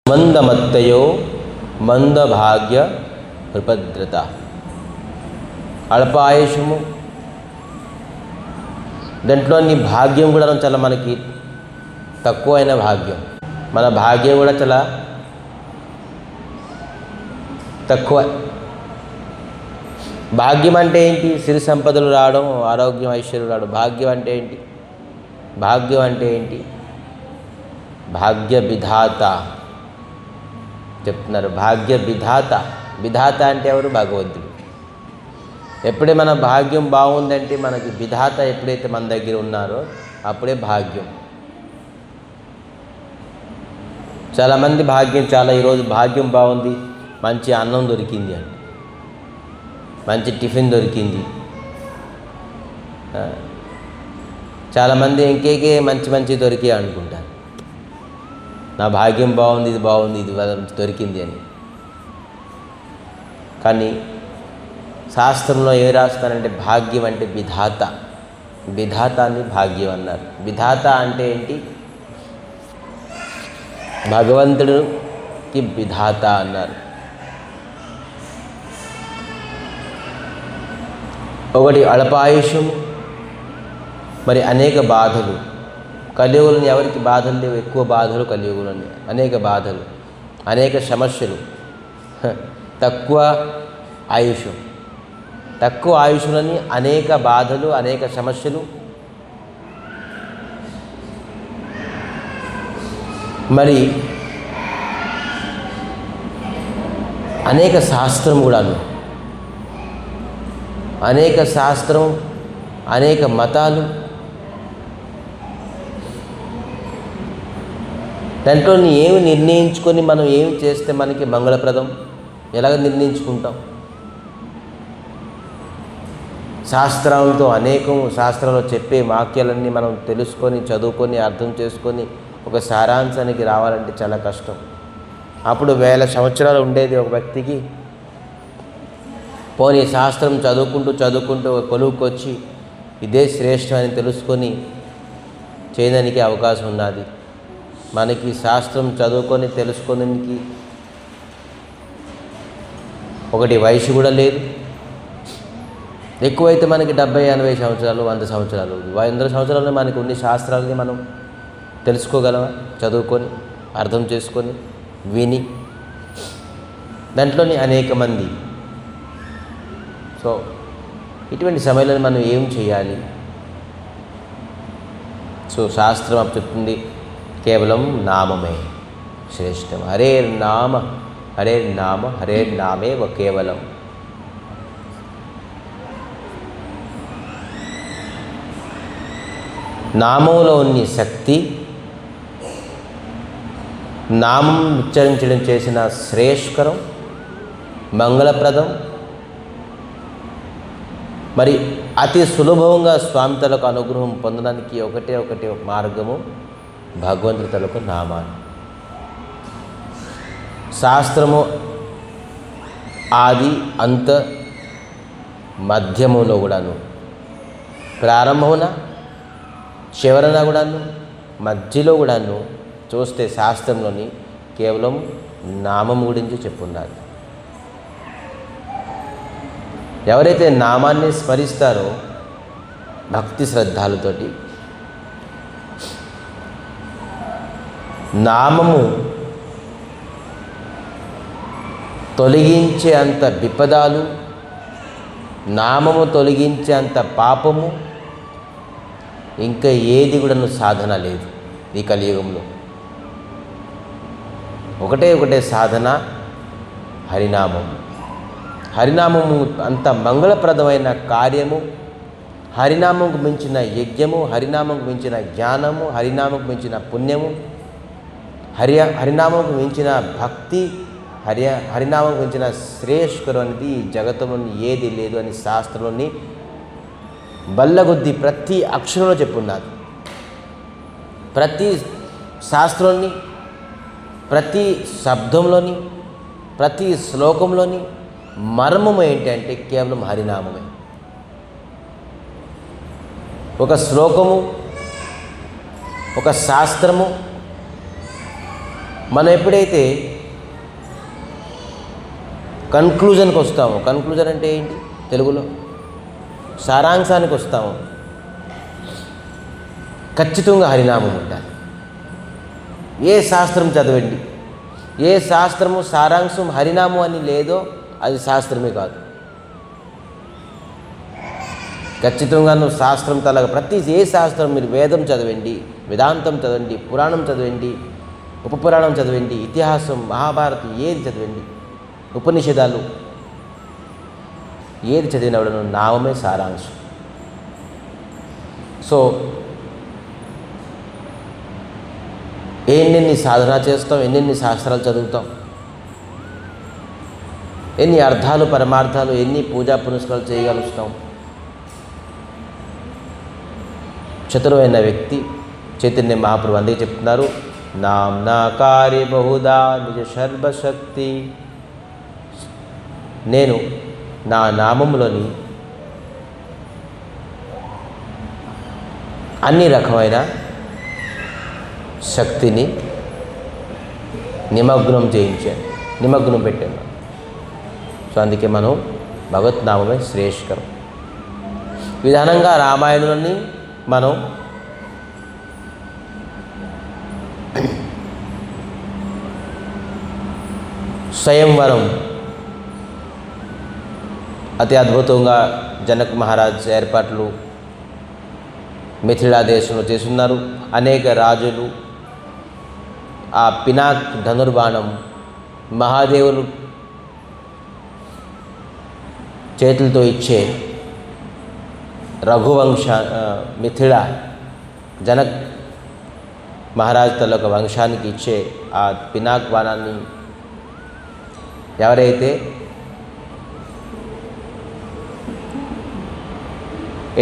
మందమత్తయో మందభాగ్య ఉపద్రత. అల్పాయుషము, దాంట్లోని భాగ్యం కూడా చాలా మనకి తక్కువైన భాగ్యం. మన భాగ్యం కూడా చాలా తక్కువ. భాగ్యం అంటే ఏంటి? సిరి సంపదలు రావడం, ఆరోగ్యం, ఐశ్వర్యం రావడం. భాగ్యం అంటే ఏంటి? భాగ్యం అంటే ఏంటి? భాగ్య విధాత చెప్తున్నారు. భాగ్య విధాత. విధాత అంటే ఎవరు? భగవంతుడు. ఎప్పుడే మన భాగ్యం బాగుందంటే, మనకి విధాత ఎప్పుడైతే మన దగ్గర ఉన్నారో అప్పుడే భాగ్యం. చాలామంది భాగ్యం ఈరోజు భాగ్యం బాగుంది, మంచి అన్నం దొరికింది అంటే, మంచి టిఫిన్ దొరికింది. చాలామంది ఇంకేకే మంచి దొరికాయి అనుకుంటారు. నా భాగ్యం బాగుంది, ఇది బాగుంది, ఇది దొరికింది అని. కానీ శాస్త్రంలో ఏం రాస్తారంటే, భాగ్యం అంటే విధాత. విధాతాన్ని భాగ్యం అన్నారు. విధాత అంటే ఏంటి? భగవంతుడికి విధాత అన్నారు. ఒకటి అల్పాయుష్యము, మరి అనేక బాధలు. కలియుగులని ఎవరికి బాధలు లేవు? ఎక్కువ బాధలు కలియుగులని. అనేక బాధలు, అనేక సమస్యలు. తక్కువ ఆయుష్, తక్కువ ఆయుషులని అనేక బాధలు, అనేక సమస్యలు. మరి అనేక శాస్త్రం కూడాను, అనేక శాస్త్రం, అనేక మతాలు. దాంట్లో ఏమి నిర్ణయించుకొని మనం ఏమి చేస్తే మనకి మంగళప్రదం, ఎలాగ నిర్ణయించుకుంటాం? శాస్త్రాలతో అనేకం, శాస్త్రంలో చెప్పే వాక్యాలన్నీ మనం తెలుసుకొని, చదువుకొని, అర్థం చేసుకొని ఒక సారాంశానికి రావాలంటే చాలా కష్టం. అప్పుడు 1000 సంవత్సరాలు ఉండేది ఒక వ్యక్తికి. పోనీ శాస్త్రం చదువుకుంటూ ఒక కొలువుకి వచ్చి ఇదే శ్రేష్టం అని తెలుసుకొని చేయడానికి అవకాశం ఉన్నది. మనకి శాస్త్రం చదువుకొని తెలుసుకోవడానికి ఒకటి వయసు కూడా లేదు. ఎక్కువైతే మనకి 70-80 సంవత్సరాలు, 100 సంవత్సరాలు. 100 సంవత్సరాలు మనకి ఉన్ని శాస్త్రాలని మనం తెలుసుకోగలమా? చదువుకొని, అర్థం చేసుకొని, విని. దాంట్లోని అనేక మంది. సో ఇటువంటి సమయంలో మనం ఏం చేయాలి? సో శాస్త్రం చెప్తుంది, కేవలం నామమే శ్రేష్టం. హరే నామ హరే నామ హరే నామే కేవలం. నామంలో ఉన్న శక్తి, నామం ఉచ్చరించడం చేసిన శ్రేయస్కరం, మంగళప్రదం. మరి అతి సులభంగా స్వామి తలకు అనుగ్రహం పొందడానికి ఒకటే మార్గము, భగవంతుడి తలకు నామాలు. శాస్త్రము ఆది అంత మధ్యములో కూడాను, ప్రారంభమున చివరన కూడాను, మధ్యలో కూడాను చూస్తే శాస్త్రంలోని కేవలం నామం గురించి చెప్పున్నారు. ఎవరైతే నామాన్ని స్మరిస్తారో భక్తి శ్రద్ధలతోటి, నామము తొలగించే అంత విపదాలు, నామము తొలగించే అంత పాపము ఇంకా ఏది కూడా సాధన లేదు ఈ కలియుగంలో. ఒకటే సాధన, హరినామం. హరినామము అంత మంగళప్రదమైన కార్యము. హరినామంకు మించిన యజ్ఞము, హరినామంకు మించిన జ్ఞానము, హరినామంకు మించిన పుణ్యము, హరినామంకు మించిన భక్తి, హరినామంకు మించిన శ్రేయస్కరం అనేది ఈ జగత్తులోని ఏది లేదు అని శాస్త్రంలోని బల్లగొద్ది ప్రతి అక్షరంలో చెప్పున్నారు. ప్రతి శాస్త్రంలోని, ప్రతి శబ్దంలోని, ప్రతి శ్లోకంలోని మర్మము ఏంటంటే కేవలం హరినామమే. ఒక శ్లోకము, ఒక శాస్త్రము, మనం ఎప్పుడైతే కన్క్లూజన్కి వస్తామో, కన్క్లూజన్ అంటే ఏంటి తెలుగులో, సారాంశానికి వస్తాము, ఖచ్చితంగా హరినామం ఉండాలి. ఏ శాస్త్రం చదవండి, ఏ శాస్త్రము సారాంశం హరినామం అని లేదో అది శాస్త్రమే కాదు. ఖచ్చితంగా నువ్వు శాస్త్రం తలగా ప్రతి ఏ శాస్త్రం, మీరు వేదం చదవండి, వేదాంతం చదవండి, పురాణం చదవండి, ఉపపురాణం చదవండి, ఇతిహాసం, మహాభారతం ఏది చదవండి, ఉపనిషదాలు ఏది చదివినప్పుడు నామమే సారాంశం. సో ఎన్నెన్ని సాధన చేస్తాం, ఎన్నెన్ని శాస్త్రాలు చదువుతాం, ఎన్ని అర్థాలు పరమార్థాలు, ఎన్ని పూజా పునస్కారాలు చేయగలుగుతాం. చతురమైన వ్యక్తి చైతన్య మహాప్రభు అందుకే చెప్తున్నారు, నామ్నా కార్య బహుదా నిజ సర్వశక్తి. నేను నా నామములోని అన్ని రకమైన శక్తిని నిమగ్నం చేయించాను, నిమగ్నం పెట్టాను. సో అందుకే మనం భగవద్నామమే శ్రేష్ఠకరం. విధానంగా రామాయణాన్ని మనం స్వయంవరం అతి అద్భుతంగా జనక్ మహారాజ్ ఏర్పాట్లు మిథిలా దేశంలో చేస్తున్నారు. అనేక రాజులు ఆ పినాక్ ధనుర్బాణం మహాదేవులు చేతులతో ఇచ్చే రఘువంశ మిథిలా జనక్ మహారాజ్ తలొక వంశానికి ఇచ్చే ఆ పినాక్ బాణాన్ని ఎవరైతే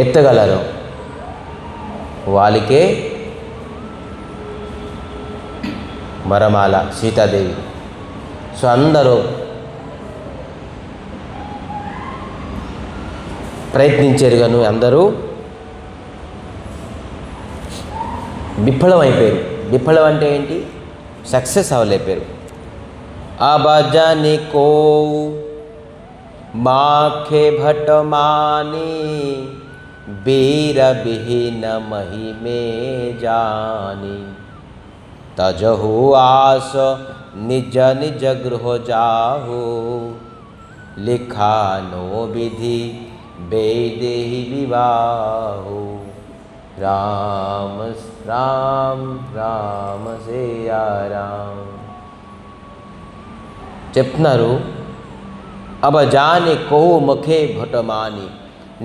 ఎత్తగలరో వాళ్ళకే వరమాల సీతాదేవి. సో అందరూ ప్రయత్నించారు కానీ అందరూ విఫలం అయిపోయారు. విఫలం అంటే ఏంటి? సక్సెస్ అవ్వలేపారు. అబజని కో మాఖే భటమాని బీర బిహీన మహిమే జాని తజహు ఆస నిజ నిజ గృహ జాహు లిఖానో విధి వేదేహి వివాహు రామ రామ రామ సేయా రామ. చెప్తున్నారు అబ జాని కోహు ముఖే భటమాని.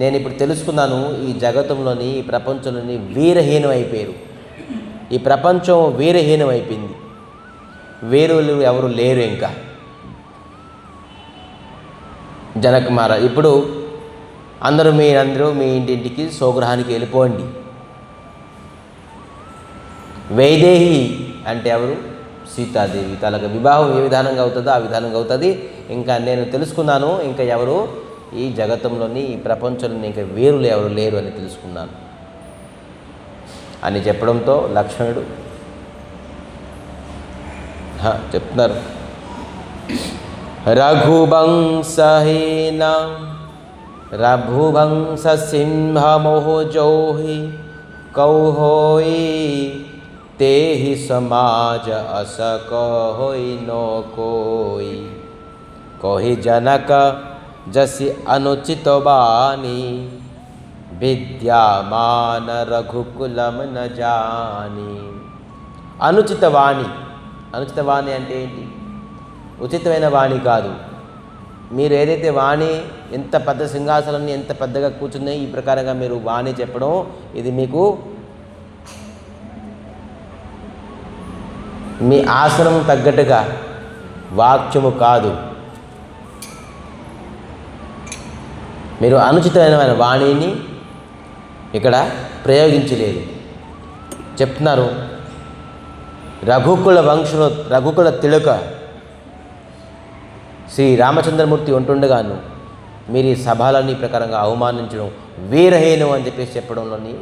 నేను ఇప్పుడు తెలుసుకున్నాను, ఈ జగతంలోని ఈ ప్రపంచంలోని వీరహీనం అయిపోయారు. ఈ ప్రపంచం వీరహీనం అయిపోయింది. వీరులు ఎవరు లేరు ఇంకా. జనక్ మహారాజ్ ఇప్పుడు అందరూ మీ ఇంటింటికి స్వగృహానికి వెళ్ళిపోండి. వైదేహి అంటే ఎవరు? సీతాదేవి. తనకు వివాహం ఏ విధానంగా అవుతుందో ఆ విధానంగా అవుతుంది. ఇంకా నేను తెలుసుకున్నాను, ఇంకా ఎవరు ఈ జగతంలోని ఈ ప్రపంచంలోని ఇంకా వీరులు ఎవరు లేరు అని తెలుసుకున్నాను అని చెప్పడంతో లక్ష్మణుడు చెప్తున్నారు, రఘువంశహీన రఘువంశ సింహమోహజోహి కౌహోయి तेहि समाज अस कहोई नो कोई कोहि जनक जसि अनुचित वाणी विद्यामान रघुकुलम न जानी. అనుచిత వాణి, అనుచిత వాణి అంటే ఏంటి? ఉచితమైన వాణి కాదు. మీరు ఏదైతే వాణి ఎంత పెద్ద సింహాసనాన్ని ఎంత పెద్దగా కూర్చున్నాయి ఈ ప్రకారంగా మీరు వాణి చెప్పడం, ఇది మీకు మీ ఆసనం తగ్గట్టుగా వాక్యము కాదు. మీరు అనుచితమైన వాణిని ఇక్కడ ప్రయోగించలేదు. చెప్తున్నారు, రఘుకుల తిలక శ్రీ రామచంద్రమూర్తి ఉంటుండగాను మీరు ఈ సభలన్నీ ప్రకారంగా అవమానించడం వీరహీనం అని చెప్పేసి చెప్పడంలోని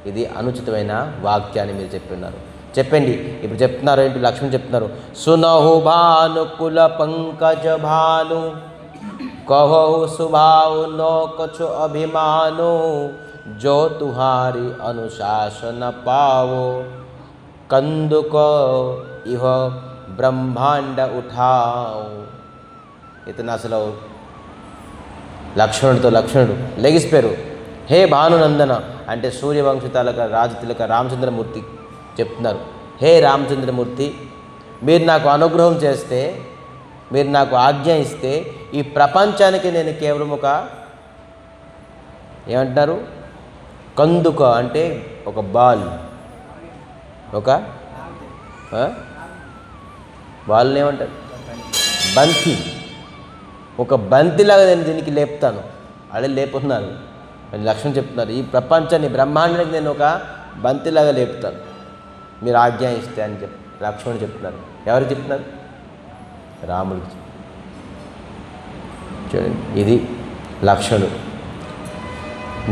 ఇది అనుచితమైన వాక్యాన్ని మీరు చెప్పి ఉన్నారు. చెప్పండి. ఇప్పుడు చెప్తున్నారు ఏంటి, లక్ష్మణ్ చెప్తున్నారు, సునహు భాను కుల పంకజ భాను कहु सुभाव नो कछु अभिमानो जो तुम्हारी अनुशासन पावो कंदुक इह ब्रह्मांड उठाओ. ఇతను అసలు లక్ష్మణుడు లెగిసిపోయారు. హే భానునందన అంటే సూర్యవంశ తిలక రాజు తిలక రామచంద్రమూర్తి చెప్తున్నారు, హే రామచంద్రమూర్తి, మీరు నాకు అనుగ్రహం చేస్తే, మీరు నాకు ఆజ్ఞ ఇస్తే ఈ ప్రపంచానికి నేను కేవలం ఒక ఏమంటారు కందుక అంటే ఒక బాల్, ఒక బాల్ని ఏమంటారు బంతి, ఒక బంతిలాగా నేను దీనికి లేపుతాను. అదే లేపుతున్నారు అని లక్ష్మణ్ చెప్తున్నారు. ఈ ప్రపంచాన్ని బ్రహ్మాండానికి నేను ఒక బంతిలాగా లేపుతాను మీరు ఆజ్ఞ ఇస్తే అని లక్ష్మణుడు చెప్తున్నారు. ఎవరు చెప్తున్నారు? రాముడికి. చూడండి, ఇది లక్ష్మణుడు.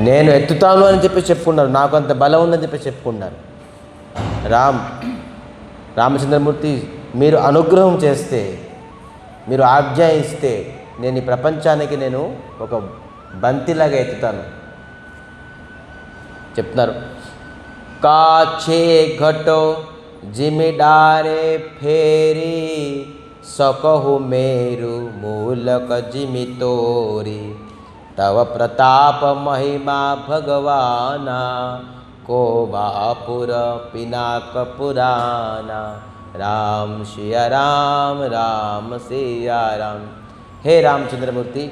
నేను ఎత్తుతాను అని చెప్పి చెప్పుకున్నారు, నాకు అంత బలం ఉందని చెప్పి చెప్పుకున్నారు. రామచంద్రమూర్తి మీరు అనుగ్రహం చేస్తే, మీరు ఆజ్ఞ ఇస్తే నేను ఈ ప్రపంచానికి నేను ఒక బంతిలాగా ఎత్తుతాను చెప్తున్నారు. కాచే ఘటో జిమిడారే ఫేరీ सकहु मेरु मूलक जिमि तोरी तव प्रताप महिमा भगवाना को बापुर पिनाक पुराना राम सिया राम सिया राम. हे रामचंद्रमूर्ति,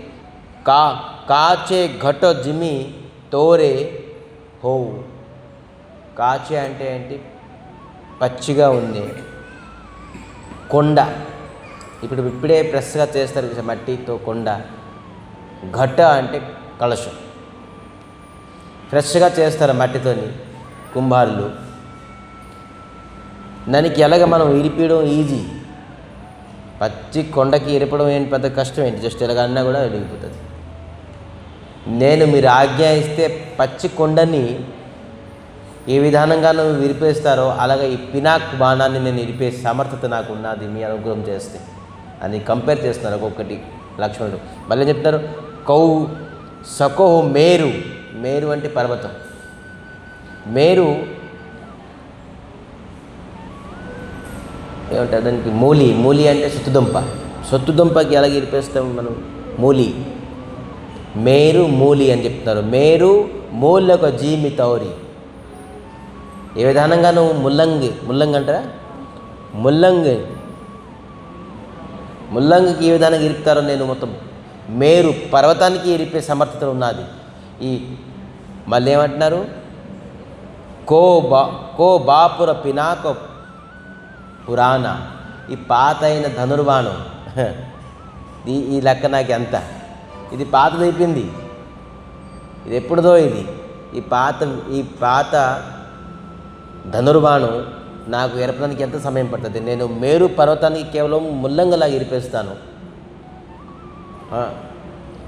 काचे घट जिमि तोरे हो. కాచే అంటే ఏంటి? పచ్చిగా ఉంది కొండ. ఇప్పుడే ఫ్రెష్గా చేస్తారు మట్టితో కొండ. ఘట అంటే కలశం, ఫ్రెష్గా చేస్తారు మట్టితోని కుంభారులు. దానికి ఎలాగ మనం ఇరిపడం ఈజీ. పచ్చి కొండకి ఇరపడం ఏంటి పెద్ద కష్టం ఏంటి? జస్ట్ ఎలాగ అన్నా కూడా ఇరిగిపోతుంది. నేను మీరు ఆజ్ఞ ఇస్తే పచ్చి కొండని ఏ విధానంగా నువ్వు విరిపేస్తారో అలాగే ఈ పినాక్ బాణాన్ని నేను ఇరిపే సమర్థత నాకు ఉన్నది మీ అనుగ్రహం చేస్తే అని కంపేర్ చేస్తున్నారు ఒక్కొక్కటి లక్ష్మణుడు. మళ్ళీ చెప్తున్నారు, సకోహు మేరు. మేరు అంటే పర్వతం. మేరు ఏమంటారు దానికి? మూలి అంటే సొత్తుదుంపకి ఎలాగ ఇరిపేస్తాం మనం? మేరు మూలి అని చెప్తున్నారు. మేరు మూలక జీమి తౌరి. ఏ విధానంగా నువ్వు ముల్లంగి అంటారా? ముల్లంగికి ఏ విధానంగా ఇరుపుతారో నేను మొత్తం మేరు పర్వతానికి ఇరిపే సమర్థత ఉన్నది. ఈ మళ్ళీ ఏమంటున్నారు? కో బాపుర పినాక పురాణ. ఈ పాత అయిన ధనుర్బాణం ఈ లెక్క నాకు ఎంత, ఇది పాతదైపోయింది, ఇది ఎప్పుడుదో ఇది. ఈ పాత ధనుర్బాణం నాకు ఎరపడానికి ఎంత సమయం పడుతుంది? నేను మేరు పర్వతానికి కేవలం ముల్లంగలా ఇరిపేస్తాను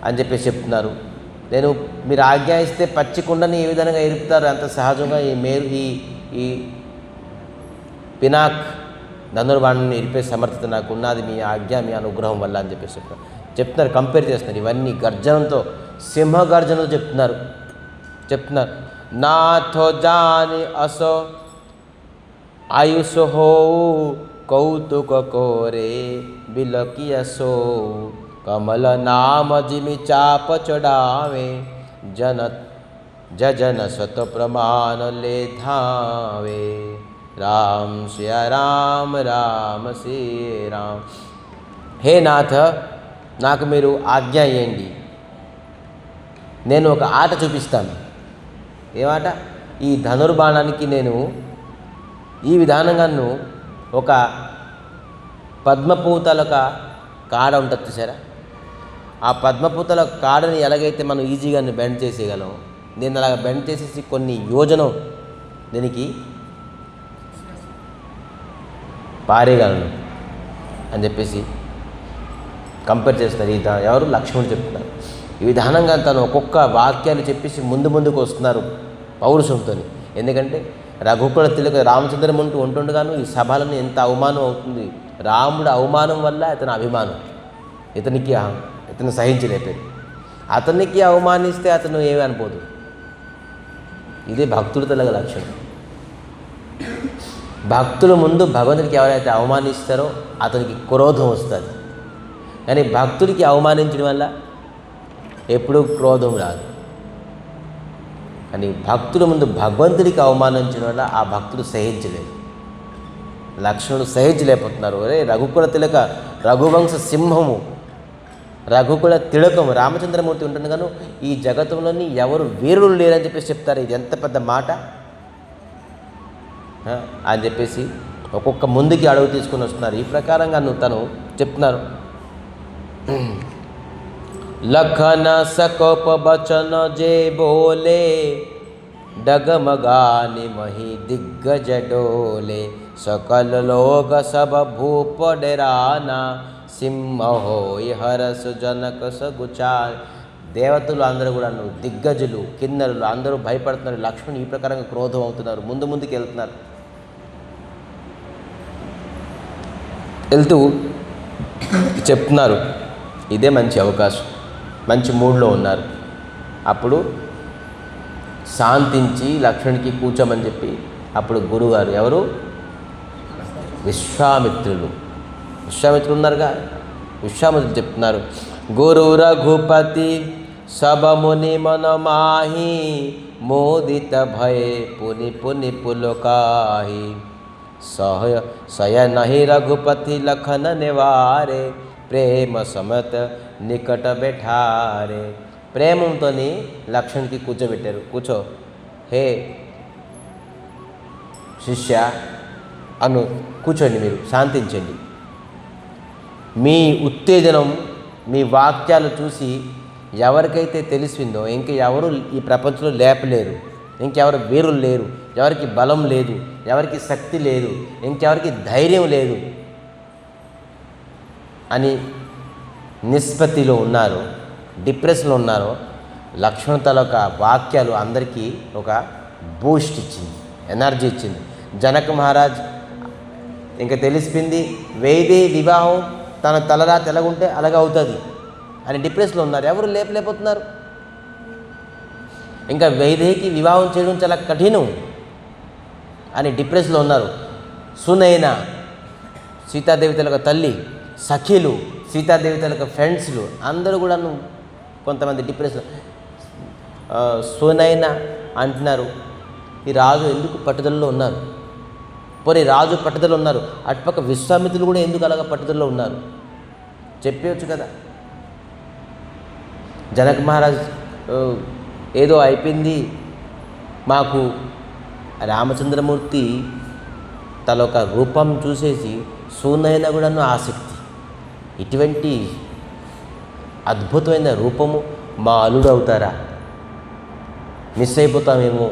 అని చెప్పేసి చెప్తున్నారు. మీరు ఆజ్ఞ ఇస్తే పచ్చి కుండని ఏ విధంగా ఇరుపుతారు అంత సహజంగా ఈ పినాక్ ధనుర్బాణాన్ని ఇరిపే సమర్థత నాకు ఉన్నది మీ ఆజ్ఞ, మీ అనుగ్రహం వల్ల అని చెప్పేసి చెప్తున్నారు. కంపేర్ చేస్తున్నారు. ఇవన్నీ గర్జనంతో, సింహ గర్జనతో చెప్తున్నారు. నాథో జాని असो आयुष हो कौतुक कोरे बिलकिया सो कमल नाम जिमि चाप चढ़ावे जन सत प्रमाण ले धावे राम सिया राम सिया राम. हे नाथ, నాకు మీరు ఆజ్ఞ ఇవ్వండి, నేను ఒక ఆట చూపిస్తాను. ఏమాట? ఈ ధనుర్బాణానికి నేను ఈ విధానంగా ఒక పద్మపూతలక కాడ ఉంటుంది చూసారా? ఆ పద్మపూతల కాడని ఎలాగైతే మనం ఈజీగా బెండ్ చేసేయగలం, నేను అలాగ బెండ్ చేసేసి కొన్ని యోజనం దీనికి పారేయగలను అని చెప్పేసి కంపేర్ చేస్తున్నారు. ఎవరు? లక్ష్మణుడు చెప్తున్నారు. ఈ విధానంగా తను ఒక్కొక్క వాక్యాలు చెప్పేసి ముందుకు వస్తున్నారు పౌరుషంతో. ఎందుకంటే రఘుకుల తిలక రామచంద్రమూర్తి ఉంటుండగాను ఈ సభలను ఎంత అవమానం అవుతుంది. రాముడు అవమానం వల్ల ఇతని అభిమానం, ఇతను సహించలేపాడు. అతనికి అవమానిస్తే అతను ఏమీ అనుకోదు. ఇదే భక్తులు తలగ లక్షణం. భక్తుల ముందు భగవంతుడికి ఎవరైతే అవమానిస్తారో అతనికి క్రోధం వస్తుంది. కానీ భక్తుడికి అవమానించడం వల్ల ఎప్పుడూ క్రోధం రాదు. కానీ భక్తుల ముందు భగవంతుడికి అవమానించడం వల్ల ఆ భక్తుడు సహించలేదు. లక్ష్మణుడు సహించలేకపోతున్నారు. అరే రఘుకుల తిలక, రఘువంశ సింహము, రఘుకుల తిలకము రామచంద్రమూర్తి ఉంటుంది గాను ఈ జగత్తులోని ఎవరు వీరులు లేరని చెప్పేసి చెప్తారు. ఇది ఎంత పెద్ద మాట అని చెప్పేసి ఒక్కొక్క ముందుకి అడుగు తీసుకుని వస్తున్నారు. ఈ ప్రకారంగా తను చెప్తున్నారు. లఖన సకోప బచన జే బోలే डगमगानि मही दिग्गज डोले सकल लोग सब भूप डराना सिंह होय हरस जनक सगुचार. దేవతలు అందరూ కూడా దిగ్గజులు, కిన్నరులు అందరూ భయపడుతున్నారు. లక్ష్మణుడు ఈ ప్రకారంగా క్రోధం అవుతున్నారు. ముందుకు వెళ్తున్నారు. వెళ్తూ చెప్తున్నారు ఇదే మంచి అవకాశం, మంచి మూడ్లో ఉన్నారు. అప్పుడు శాంతించి లక్ష్మణుడికి కూర్చోమని చెప్పి అప్పుడు గురుగారు ఎవరు విశ్వామిత్రులు ఉన్నారుగా, విశ్వామిత్రులు చెప్తున్నారు. గురు రఘుపతి సబ ముని మన మాహి మోదిత భయ పుని పుని పులకాహి సయనహి రఘుపతి లఖన నివారే ప్రేమ సమత నికట బెఠారే. ప్రేమంతో లక్ష్మణుడికి కూర్చోబెట్టారు. కూర్చో, హే శిష్య కూర్చోండి, మీరు శాంతించండి. మీ ఉత్తేజనం, మీ వాక్యాలు చూసి ఎవరికైతే తెలిసిందో ఎవరు ఈ ప్రపంచంలో లేపలేరు, ఇంకెవరు వీరులు లేరు, ఎవరికి బలం లేదు, ఎవరికి శక్తి లేదు, ఇంకెవరికి ధైర్యం లేదు అని నిష్పత్తిలో ఉన్నారు, డిప్రెషన్లో ఉన్నారో లక్ష్మణ తాలూక వాక్యాలు అందరికీ ఒక బూస్ట్ ఇచ్చింది, ఎనర్జీ ఇచ్చింది. జనక మహారాజ్ ఇంకా తెలిసిపోయింది వైదేహి వివాహం తన తలరా తెలగుంటే అలాగే అవుతుంది అని డిప్రెషన్లో ఉన్నారు. ఎవరు లేపలేకపోతున్నారు. ఇంకా వైదేహికి వివాహం చేయడం చాలా కఠినం అని డిప్రెషన్లో ఉన్నారు. సునైన సీతాదేవి తలక తల్లి, సఖీలు, సీతాదేవి తలక ఫ్రెండ్స్లు అందరూ కూడా కొంతమంది డిప్రెషన్. సునైన అంటున్నారు. ఈ రాజు ఎందుకు పట్టుదలలో ఉన్నారు? పోనీ రాజు పట్టుదల ఉన్నారు, అటుపక్క విశ్వామిత్రులు కూడా ఎందుకు అలాగ పట్టుదలలో ఉన్నారు? చెప్పవచ్చు కదా. జనక మహారాజ్ ఏదో అయిపోయింది, మాకు రామచంద్రమూర్తి తలొక రూపం చూసేసి సూనైన కూడాను ఆసక్తి, ఇటువంటి అద్భుతమైన రూపము మా అల్లుడు అవుతారా, మిస్ అయిపోతామేమో,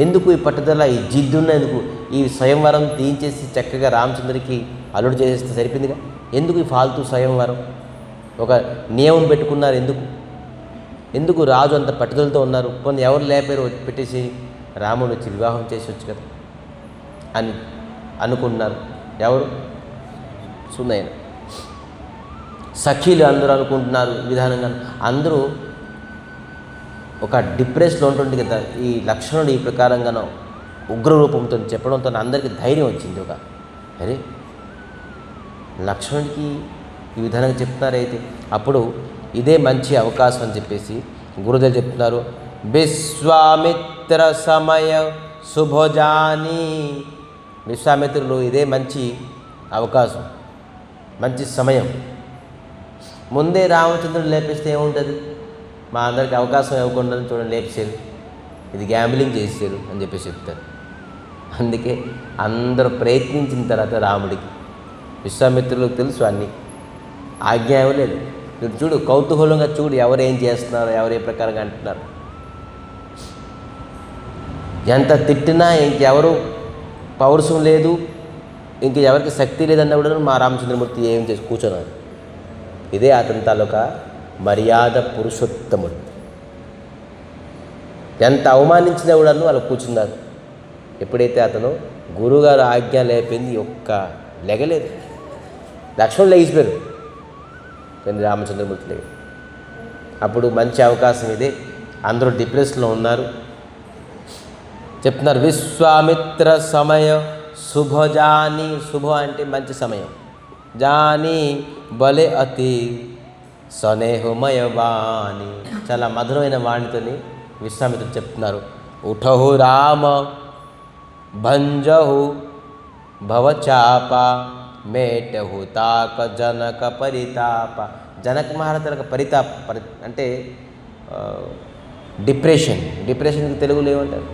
ఎందుకు ఈ పట్టుదల, ఈ జిద్దున్నందుకు ఈ స్వయంవరం తీయించేసి చక్కగా రామచంద్రుడికి అల్లుడు చేసేస్తే సరిపోయిందిగా. ఎందుకు ఈ ఫాల్తూ స్వయంవరం? ఒక నియమం పెట్టుకున్నారు. ఎందుకు రాజు అంత పట్టుదలతో ఉన్నారు? కొన్ని ఎవరు లేపారు, పెట్టేసి రాముడు వచ్చి వివాహం చేసొచ్చు కదా అని అనుకున్నారు. ఎవరు? సునైన. సఖీలు అందరూ అనుకుంటున్నారు విధానంగా. అందరూ ఒక డిప్రెషన్లో ఉంటుంది కదా. ఈ లక్ష్మణుడు ఈ ప్రకారంగానో ఉగ్రరూపంతో చెప్పడంతో అందరికీ ధైర్యం వచ్చింది. అరే లక్ష్మణుడికి ఈ విధానంగా చెప్తున్నారైతే అప్పుడు ఇదే మంచి అవకాశం అని చెప్పేసి గురుదేవులు చెప్తున్నారు. విశ్వామిత్ర సమయ శుభోజాని. విశ్వామిత్రులు ఇదే మంచి అవకాశం, మంచి సమయం. ముందే రామచంద్రుడు లేపిస్తే ఏముంటుంది? మా అందరికి అవకాశం ఇవ్వకుండా చూడండి లేపేసారు, ఇది గ్యాంబ్లింగ్ చేసారు అని చెప్పేసి చెప్తారు. అందుకే అందరూ ప్రయత్నించిన తర్వాత రాముడికి, విశ్వామిత్రులకు తెలుసు అన్నీ, ఆజ్ఞ ఇవ్వలేదు. మీరు చూడు, కౌతూహలంగా చూడు, ఎవరు ఏం చేస్తున్నారు, ఎవరు ఏ ప్రకారంగా అంటున్నారు. ఎంత తిట్టినా ఇంకెవరు పౌరుషం లేదు, ఎవరికి శక్తి లేదన్నా కూడా మా రామచంద్రమూర్తి ఏం చేసి కూర్చున్నారు. ఇదే అతని తాలూకా మర్యాద పురుషోత్తముడు. ఎంత అవమానించినా కూడా వాళ్ళు కూర్చున్నారు. ఎప్పుడైతే అతను గురువుగారు ఆజ్ఞ లేపింది ఒక్క లెగలేదు. లక్ష్మణుడు లెగిసిపోయారు కానీ రామచంద్రమూర్తి లేదు. అప్పుడు మంచి అవకాశం ఇదే. అందరూ డిప్రెషన్లో ఉన్నారు. చెప్తున్నారు విశ్వామిత్ర సమయ శుభజాని. శుభ అంటే మంచి సమయం. జాని బలే అతి స్నేహమయ వాణి. చాలా మధురమైన వాణితోని విశ్వామిత్రుడు చెప్తున్నారు. ఉఠహు రామ భంజహు భవచాప మేటహు తాక జనక పరితాప. జనక మహారాజులకు అంటే డిప్రెషన్కి తెలుగులో ఏమంటారు?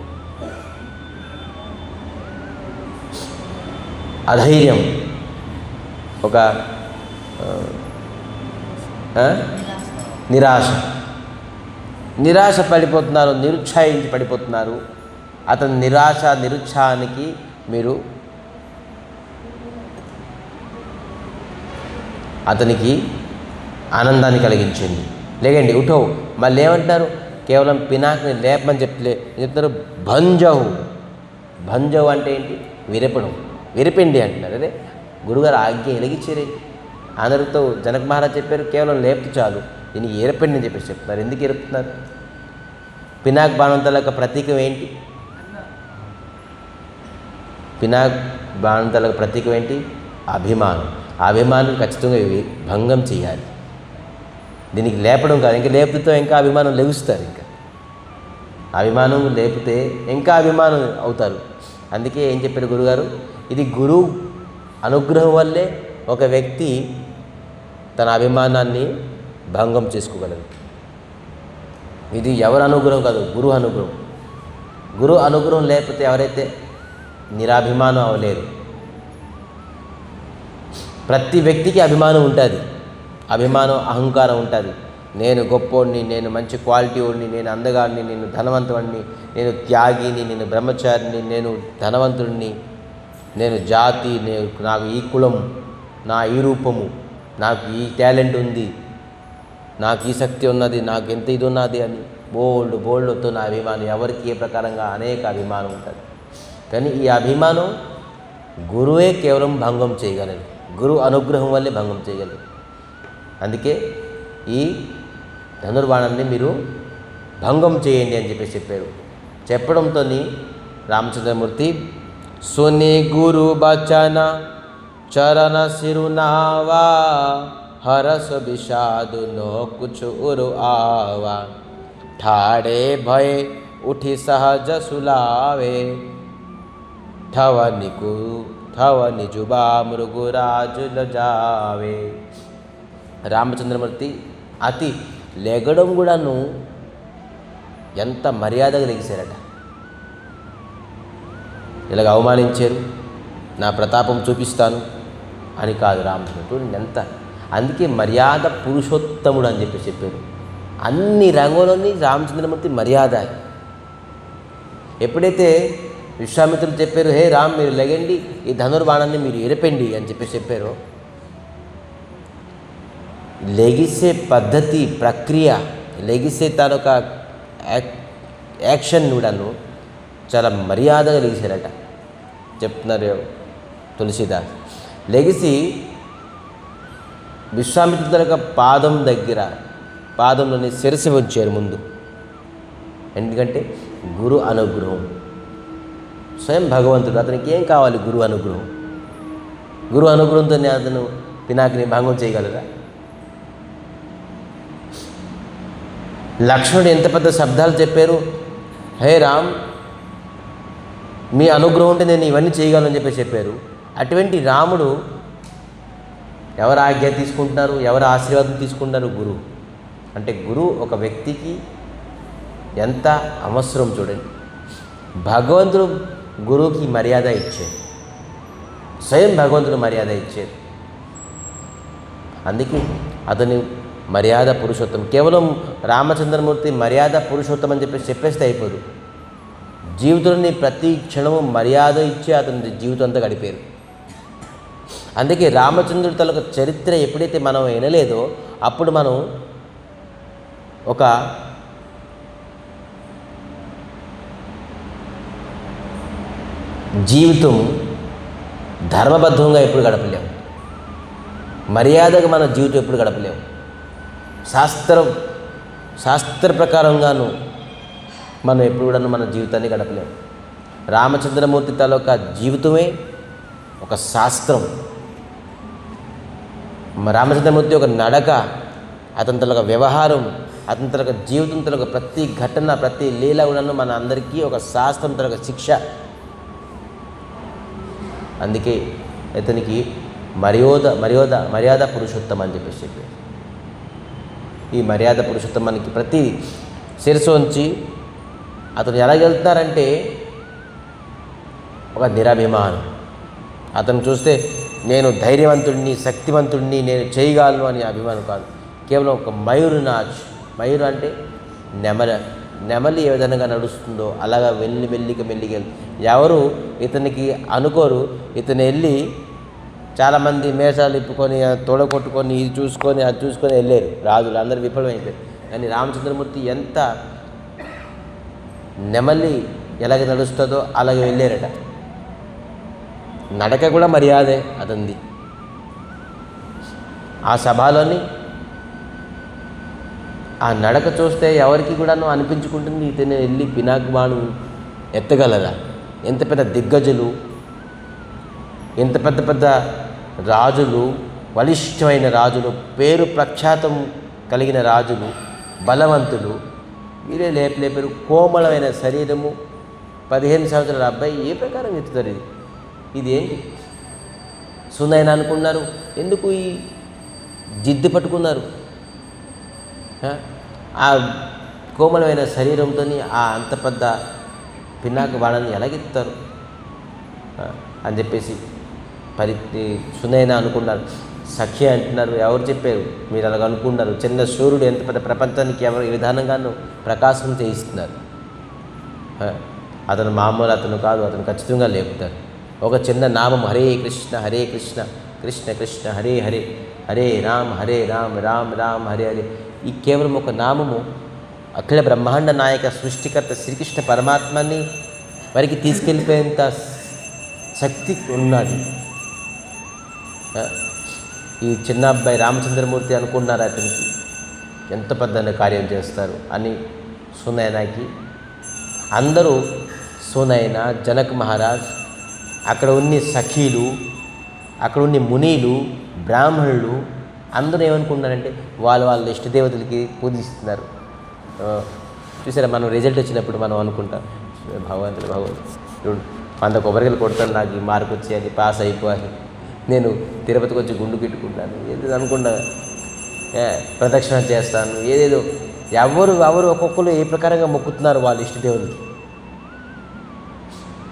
అధైర్యం, ఒక నిరాశ పడిపోతున్నారు, నిరుత్సాహించి పడిపోతున్నారు. అతని నిరుత్సాహానికి మీరు అతనికి ఆనందాన్ని కలిగించింది. లేకండి ఉఠో. మళ్ళీ ఏమంటారు? కేవలం పినాకిని లేపమని చెప్తారు. భంజవు అంటే ఏంటి? విరపడం, విరిపిండి అంటున్నారు. అదే గురుగారు ఆజ్ఞ ఎలిగించారేంటి? అందరితో జనక మహారాజ్ చెప్పారు కేవలం లేపుతూ చాలు, దీనికి ఎరపండి అని చెప్పేసి చెప్తున్నారు. ఎందుకు ఎరుపుతున్నారు? పినాక్ బాణంతల యొక్క ప్రతీకం ఏంటి? పినాక్ బాణంతల ప్రతీకం ఏంటి? అభిమానం. అభిమానం ఖచ్చితంగా భంగం చేయాలి. దీనికి లేపడం కాదు, ఇంకా లేపుతో ఇంకా అభిమానం లెగుస్తారు. ఇంకా అభిమానం లేపితే ఇంకా అభిమానం అవుతారు. అందుకే ఏం చెప్పారు గురుగారు? ఇది గురువు అనుగ్రహం వల్లే ఒక వ్యక్తి తన అభిమానాన్ని భంగం చేసుకోగలరు. ఇది ఎవరి అనుగ్రహం కాదు, గురువు అనుగ్రహం. గురువు అనుగ్రహం లేకపోతే ఎవరైతే నిరాభిమానం అవ్వలేరు. ప్రతి వ్యక్తికి అభిమానం ఉంటుంది. అభిమానం, అహంకారం ఉంటుంది. నేను గొప్పోడిని, నేను మంచి క్వాలిటీ వాడిని, నేను అందగాడిని, నేను ధనవంతుడిని, నేను త్యాగిని, నేను బ్రహ్మచారిని, నేను ధనవంతుడిని, నేను జాతి, నాకు ఈ కులం, నా ఈ రూపము, నాకు ఈ టాలెంట్ ఉంది, నాకు ఈ శక్తి ఉన్నది, నాకు ఎంత ఇది ఉన్నది అని బోల్డ్తో నా అభిమానం. ఎవరికి ఏ ప్రకారంగా అనేక అభిమానం ఉంటుంది. కానీ ఈ అభిమానం గురువే కేవలం భంగం చేయగలరు. గురువు అనుగ్రహం వల్లే భంగం చేయగలరు. అందుకే ఈ ధనుర్బాణాన్ని మీరు భంగం చేయండి అని చెప్పేసి చెప్పారు. చెప్పడంతో రామచంద్రమూర్తి సుని గురు బచన చరణ సిరునావా हरस विषादु नो कुछ उरु आवा ठाड़े भय उठी सहज सुलावे ठव निजुबा मृगुराज लजावे. రామచంద్రమూర్తి అతి లెగడం కూడాను ఎంత మర్యాదగా లెగిశారట. ఇలాగ అవమానించారు, నా ప్రతాపం చూపిస్తాను అని కాదు రామచంద్రుడు ఎంత. అందుకే మర్యాద పురుషోత్తముడు అని చెప్పారు. అన్ని రంగంలోని రామచంద్రమూర్తి మర్యాద. ఎప్పుడైతే విశ్వామిత్రులు చెప్పారు, హే రామ్ మీరు లెగండి, ఈ ధనుర్బాణాన్ని మీరు ఎరపండి అని చెప్పారో, లెగిసే పద్ధతి, ప్రక్రియ, లెగిసే తాలూకా యాక్షన్ కూడాను చాలా మర్యాదగా లెగిసారట. చెప్తున్నారు తులసిదాస్. లెగిసి విశ్వామిత్రుల యొక్క పాదంలోని శిరస్సు ఉంచారు ముందు. ఎందుకంటే గురు అనుగ్రహం, స్వయం భగవంతుడు. అతనికి ఏం కావాలి? గురు అనుగ్రహం. గురు అనుగ్రహంతో అతను పినాకిని భంగం చేయగలరా? లక్ష్మణుడు ఎంత పెద్ద శబ్దాలు చెప్పారు, హే రామ్ మీ అనుగ్రహం ఉంటే నేను ఇవన్నీ చేయగలను అని చెప్పారు. అటువంటి రాముడు ఎవరు ఆజ్ఞ తీసుకుంటున్నారు, ఎవరు ఆశీర్వాదం తీసుకుంటున్నారు? గురువు. అంటే గురువు ఒక వ్యక్తికి ఎంత అవసరం చూడండి. భగవంతుడు గురువుకి మర్యాద ఇచ్చారు, స్వయం భగవంతుడు మర్యాద ఇచ్చారు. అందుకే అతని మర్యాద పురుషోత్తం. కేవలం రామచంద్రమూర్తి మర్యాద పురుషోత్తం అని చెప్పేస్తే అయిపోదు. జీవితంలోని ప్రతి క్షణము మర్యాద ఇచ్చి అతని జీవితం అంతా గడిపారు. అందుకే రామచంద్రుడి తల చరిత్ర ఎప్పుడైతే మనం వినలేదో అప్పుడు మనం ఒక జీవితం ధర్మబద్ధంగా ఎప్పుడు గడపలేము, మర్యాదగా మన జీవితం ఎప్పుడు గడపలేము, శాస్త్ర ప్రకారంగాను మనం ఎప్పుడు కూడా మన జీవితాన్ని గడపలేము. రామచంద్రమూర్తి తాలూకా జీవితమే ఒక శాస్త్రం. రామచంద్రమూర్తి ఒక నడక, అతని తలొక వ్యవహారం, అతని తలొక జీవితం తలొక ప్రతి ఘటన, ప్రతి లీల కూడాను మన అందరికీ ఒక శాస్త్రం తలొక శిక్ష. అందుకే ఇతనికి మర్యాద పురుషోత్తం అని చెప్పేసి ఈ మర్యాద పురుషోత్తమానికి ప్రతి శిరస్సు ఉంచి అతను ఎలా వెళ్తున్నారంటే ఒక నిరాభిమానం. అతను చూస్తే నేను ధైర్యవంతుడిని, శక్తివంతుడిని, నేను చేయగలను అని అభిమానం కాదు. కేవలం ఒక మయూరు అంటే నెమలి ఏ విధంగా నడుస్తుందో అలాగా మెల్లిగా ఎవరు ఇతనికి అనుకోరు. ఇతను వెళ్ళి చాలామంది మేషాలు ఇప్పుకొని తోడగొట్టుకొని ఇది చూసుకొని అది చూసుకొని వెళ్ళారు రాజులు, అందరూ విఫలమైపోయారు. కానీ రామచంద్రమూర్తి ఎంత నెమలి ఎలాగ నడుస్తుందో అలాగే వెళ్ళారట. నడక కూడా మర్యాదే అతనిది. ఆ సభలోని ఆ నడక చూస్తే ఎవరికి కూడాను అనిపించుకుంటుంది ఇతను వెళ్ళి పినాక్ బాణం ఎత్తగలరా. ఎంత పెద్ద దిగ్గజులు, ఎంత పెద్ద రాజులు, బలిష్టమైన రాజులు, పేరు ప్రఖ్యాతం కలిగిన రాజులు, బలవంతులు, వీరే లేపలేపారు. కోమలమైన శరీరము, 15 సంవత్సరాల అబ్బాయి ఏ ప్రకారం ఎత్తుతారు? ఇది ఏంటి? సునైన అనుకున్నారు. ఎందుకు ఈ జిద్దు పట్టుకున్నారు? ఆ కోమలమైన శరీరంతో ఆ అంత పెద్ద పినాక బాణాన్ని ఎలాగెత్తారు అని చెప్పేసి సునైన అనుకున్నారు. సఖ్య అంటున్నారు. ఎవరు చెప్పారు? మీరు అలాగ అనుకున్నారు. చిన్న సూర్యుడు ఎంత పెద్ద ప్రపంచానికి ఎవరు ఈ విధానంగానూ ప్రకాశం చేయిస్తున్నారు. అతను మామూలు అతను కాదు, అతను ఖచ్చితంగా లేపుతారు. ఒక చిన్న నామం హరే కృష్ణ హరే కృష్ణ కృష్ణ కృష్ణ హరే హరే హరే రామ్ రామ్ రామ్ హరే హరే. ఈ కేవలం ఒక నామము అఖిల బ్రహ్మాండ నాయక సృష్టికర్త శ్రీకృష్ణ పరమాత్మని వారికి తీసుకెళ్ళిపోయేంత శక్తి ఉన్నది. ఈ చిన్న అబ్బాయి రామచంద్రమూర్తి అనుకున్నారు అతనికి ఎంత పెద్ద కార్యం చేస్తారు అని. సునైనాకి అందరూ సునైన, జనక్ మహారాజ్, అక్కడ ఉన్న సఖీలు, అక్కడ ఉన్న మునీలు, బ్రాహ్మణులు అందరూ ఏమనుకుంటున్నారంటే వాళ్ళ ఇష్టదేవతలకి పూజిస్తున్నారు. చూసారా, మనం రిజల్ట్ వచ్చినప్పుడు మనం అనుకుంటాం భగవంతుడు చూడు 100 కొబ్బరికాయలు కొడతాను, నాకు ఈ మార్క్ వచ్చేయాలి, పాస్ అయిపోవాలి, నేను తిరుపతికి వచ్చి గుండు పెట్టుకుంటాను, ఏదో అనుకుంటా, ప్రదక్షిణ చేస్తాను, ఏదేదో. ఎవరు ఒక్కొక్కరు ఏ ప్రకారంగా మొక్కుతున్నారు వాళ్ళ ఇష్టదేవులు.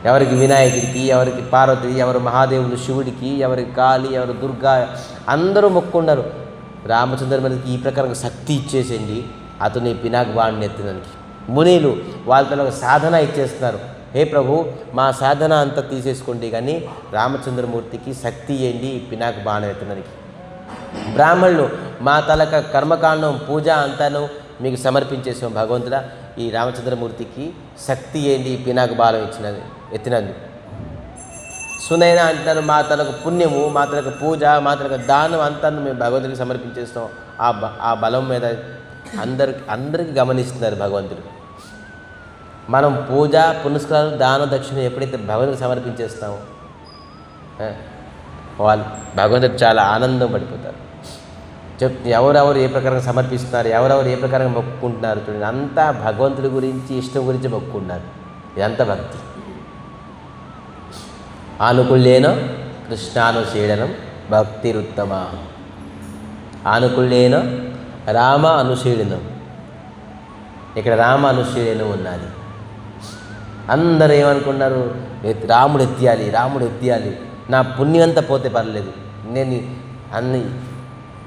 ఎవరికి వినాయకుడికి, ఎవరికి పార్వతి, ఎవరు మహాదేవుడు శివుడికి, ఎవరికి కాళి, ఎవరు దుర్గా, అందరూ మొక్కున్నారు. రామచంద్రమూర్తికి ఈ ప్రకారంగా శక్తి ఇచ్చేసేయండి అతని పినాక్ బాణ్ణి ఎత్తడానికి. మునీలు వాళ్ళతో సాధన ఇచ్చేస్తున్నారు. హే ప్రభు, మా సాధన అంతా తీసేసుకోండి, కానీ రామచంద్రమూర్తికి శక్తి ఇవ్వండి పినాక్ బాణం ఎత్తడానికి. బ్రాహ్మణులు మా తలక కర్మకాండం పూజ అంతాను మీకు సమర్పించేసాం భగవంతుడా, ఈ రామచంద్రమూర్తికి శక్తి ఏంటి పినాక బాలం ఎత్తినందు. సునైన అంటున్నారు మా తలకు పుణ్యము, మా తలకు పూజ, మా తలకు దానం అంతా మేము భగవంతుడికి సమర్పించేస్తాం. ఆ బలం మీద అందరికీ గమనిస్తున్నారు భగవంతుడు. మనం పూజ పునస్కారాలు దాన దక్షిణ ఎప్పుడైతే భగవంతుడికి సమర్పించేస్తామో వాళ్ళు భగవంతుడు చాలా ఆనందం పడిపోతారు. ఎవరెవరు ఏ ప్రకారంగా సమర్పిస్తున్నారు, ఎవరెవరు ఏ ప్రకారంగా మొక్కుకుంటున్నారు చూడండి, అంతా భగవంతుడి గురించి ఇష్టం గురించి మొక్కుకుంటున్నారు. ఇదంతా భక్తి. ఆనుకుళ్ళేన కృష్ణానుశీలనం భక్తిరుత్తమ. ఆనుకుళ్ళేన రామ అనుశీలనం. ఇక్కడ రామ అనుశీలనం ఉన్నది. అందరూ ఏమనుకున్నారు, రాముడు ఎత్తియాలి, నా పుణ్యమంతా పోతే పర్లేదు, నేను అన్ని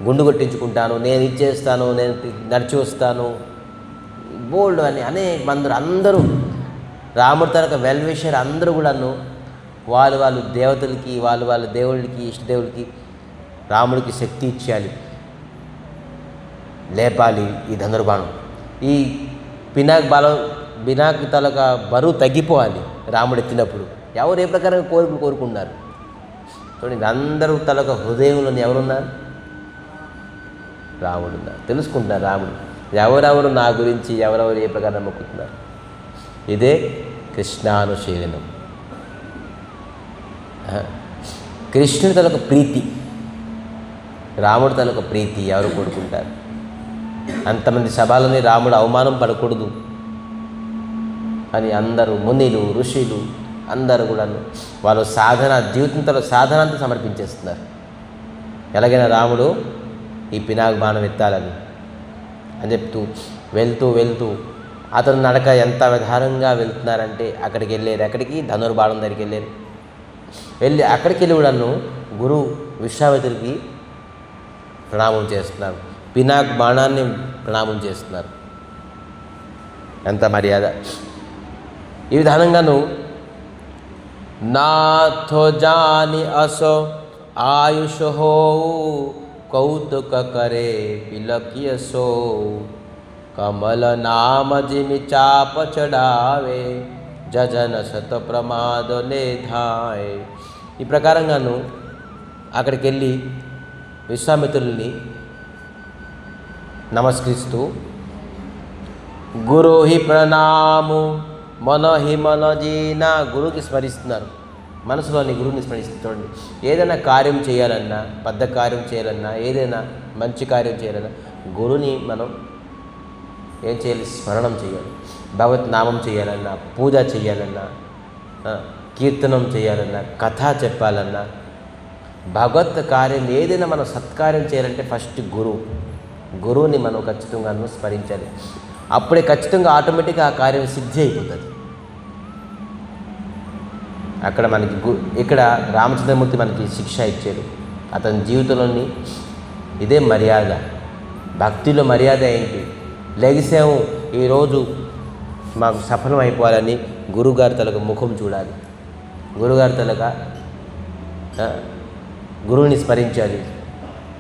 గుండు కొట్టించుకుంటాను, నేను ఇచ్చేస్తాను, నేను నడిచి వస్తాను, బోల్డ్ అని అనేక మంది అందరూ రాముడి తనక వెల్విషర్ అందరూ కూడాను వాళ్ళు దేవతలకి, వాళ్ళ దేవుళ్ళకి, ఇష్టదేవులకి రాముడికి శక్తి ఇచ్చేయాలి, లేపాలి ఈ ధనుర్బాణం. ఈ పినాక్ బాలం బినాకి తలక బరువు తగ్గిపోవాలి రాముడు ఎత్తినప్పుడు. ఎవరు ఏ ప్రకారంగా కోరుకున్నారు చూడండి. అందరూ తలక హృదయంలోని ఎవరున్నారు? రాముడు ఉన్నారు. తెలుసుకుంటున్నారు రాముడు ఎవరెవరు నా గురించి ఎవరెవరు ఏ ప్రకారం మొక్కుతున్నారు. ఇదే కృష్ణానుశీలనం. కృష్ణుడి తలకు ప్రీతి, రాముడి తలకు ప్రీతి ఎవరు కోరుకుంటారు? అంతమంది సభలని రాముడు అవమానం పడకూడదు అని అందరూ మునిలు ఋషులు అందరూ కూడా వాళ్ళు జీవితంతో సాధన అంతా సమర్పించేస్తున్నారు. ఎలాగైనా రాముడు ఈ పినాక బాణం ఎత్తాలని అని చెప్తూ వెళ్తూ అతను నడక ఎంత విధానంగా వెళ్తున్నారంటే అక్కడికి వెళ్ళారు. ఎక్కడికి? ధనుర్బాణం దగ్గరికి వెళ్ళారు. అక్కడికి వెళ్ళి కూడాను గురువు విశ్వామిత్రుడికి ప్రణామం చేస్తున్నారు. పినాక్ బాణాన్ని ప్రణామం చేస్తున్నారు. ఎంత మర్యాద! ఈ విధానంగాను నాథో జాని అసో ఆయుష్ హో కౌతుక కరే పిలకియసో కమల నామ జిమి చాప చడావే జజన శత ప్రమాదలే ధాయ్. ఈ ప్రకారంగాను అక్కడికి వెళ్ళి విశ్వామిత్రుల్ని నమస్కరిస్తూ గురుహి ప్రణాము మనహి మనజీనా గురువుకి స్మరిస్తున్నారు. మనసులోని గురువుని స్మరిస్తుంది. ఏదైనా కార్యం చేయాలన్నా, పెద్ద కార్యం చేయాలన్నా, ఏదైనా మంచి కార్యం చేయాలన్నా గురువుని మనం ఏం చేయాలి? స్మరణం చేయాలి. భగవత్ నామం చేయాలన్నా, పూజ చేయాలన్నా, కీర్తనం చేయాలన్నా, కథ చెప్పాలన్నా, భగవత్ కార్యం ఏదైనా మనం సత్కార్యం చేయాలంటే ఫస్ట్ గురువుని మనం ఖచ్చితంగా స్మరించాలి. అప్పుడే ఖచ్చితంగా ఆటోమేటిక్గా ఆ కార్యం సిద్ధి అయిపోతుంది. అక్కడ మనకి ఇక్కడ రామచంద్రమూర్తి మనకి శిక్ష ఇచ్చాడు. అతని జీవితంలోని ఇదే మర్యాద. భక్తిలో మర్యాద ఏంటి? లెగిసాము ఈరోజు మాకు సఫలం అయిపోవాలని గురువుగారి తలకు ముఖం చూడాలి. గురువుగారి తలక గురువుని స్మరించాలి.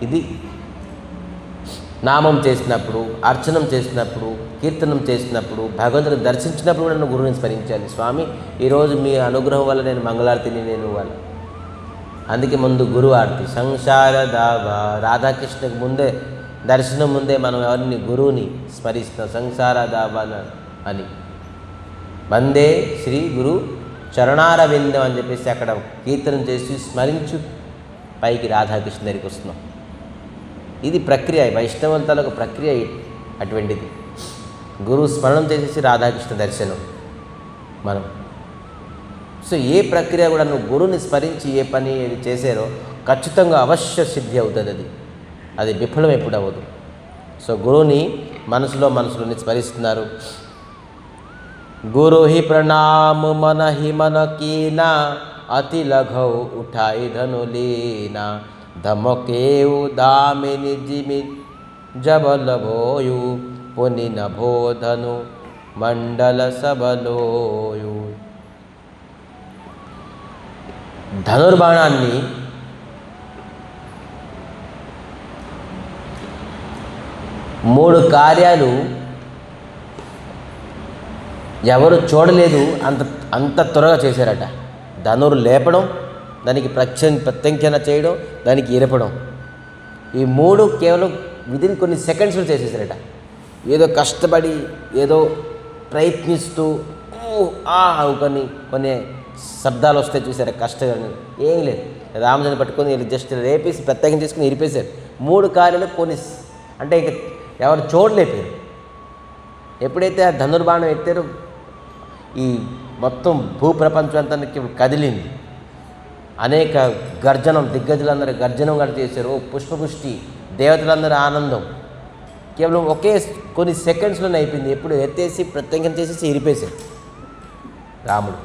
ఇది నామం చేసినప్పుడు, అర్చనం చేసినప్పుడు, కీర్తనం చేసినప్పుడు, భగవంతుని దర్శించినప్పుడు కూడా నన్ను గురువుని స్మరించాలి. స్వామి ఈరోజు మీ అనుగ్రహం వల్ల నేను మంగళారతిని వాళ్ళ అందుకే ముందు గురువు ఆరతి సంసార దాబా రాధాకృష్ణకి ముందే దర్శనం ముందే మనం ఎవరిని గురువుని స్మరిస్తున్నాం. సంసార దాబా అని వందే శ్రీ గురు చరణారవిందం అని చెప్పేసి అక్కడ కీర్తనం చేసి స్మరించు పైకి రాధాకృష్ణ దగ్గరికి వస్తున్నాం. ఇది ప్రక్రియ, వైష్ణవంతులకు ప్రక్రియ అటువంటిది. గురువు స్మరణం చేసేసి రాధాకృష్ణ దర్శనం మనం. సో ఏ ప్రక్రియ కూడా నువ్వు గురువుని స్మరించి ఏ పని చేశారో ఖచ్చితంగా అవశ్య సిద్ధి అవుతుంది. అది విఫలం ఎప్పుడు అవ్వదు. సో గురువుని మనసులోని స్మరిస్తున్నారు. గురు హి ప్రణామ మన హి మన కీనా అతి లఘౌ ఉఠాయి ధనులీనా धमकेऊ दामिनी जिमि जबलभोयु पुनि नभोधनु मंडल सबलोयु. ధనుర్బాణాన్ని మూడు కార్యాలు ఎవరు చూడలేదు అంత త్వరగా చేశారట. ధనురు లేపడం, దానికి ప్రత్యంచన చేయడం, దానికి ఇరపడం, ఈ మూడు కేవలం విదిన్ కొన్ని సెకండ్స్లో చేసేసారట. ఏదో కష్టపడి ఏదో ప్రయత్నిస్తూ కొన్ని శబ్దాలు వస్తాయి చూసారా, కష్టంగా ఏం లేదు. రామచంద్ర పట్టుకొని జస్ట్ రేపేసి ప్రత్యేకం చేసుకుని ఇరిపేశారు. మూడు కార్యాలు కొన్ని అంటే ఇక ఎవరు చూడలేపారు. ఎప్పుడైతే ఆ ధనుర్బాణం ఎత్తారో ఈ మొత్తం భూప్రపంచం అంతా కదిలింది. అనేక గర్జనం, దిగ్గజులందరూ గర్జనం కూడా చేశారు. పుష్పపుష్టి, దేవతలందరూ ఆనందం. కేవలం కొన్ని సెకండ్స్లోనే అయిపోయింది. ఎప్పుడు ఎత్తేసి ప్రత్యేకం చేసేసి ఇరిపేశారు రాముడు.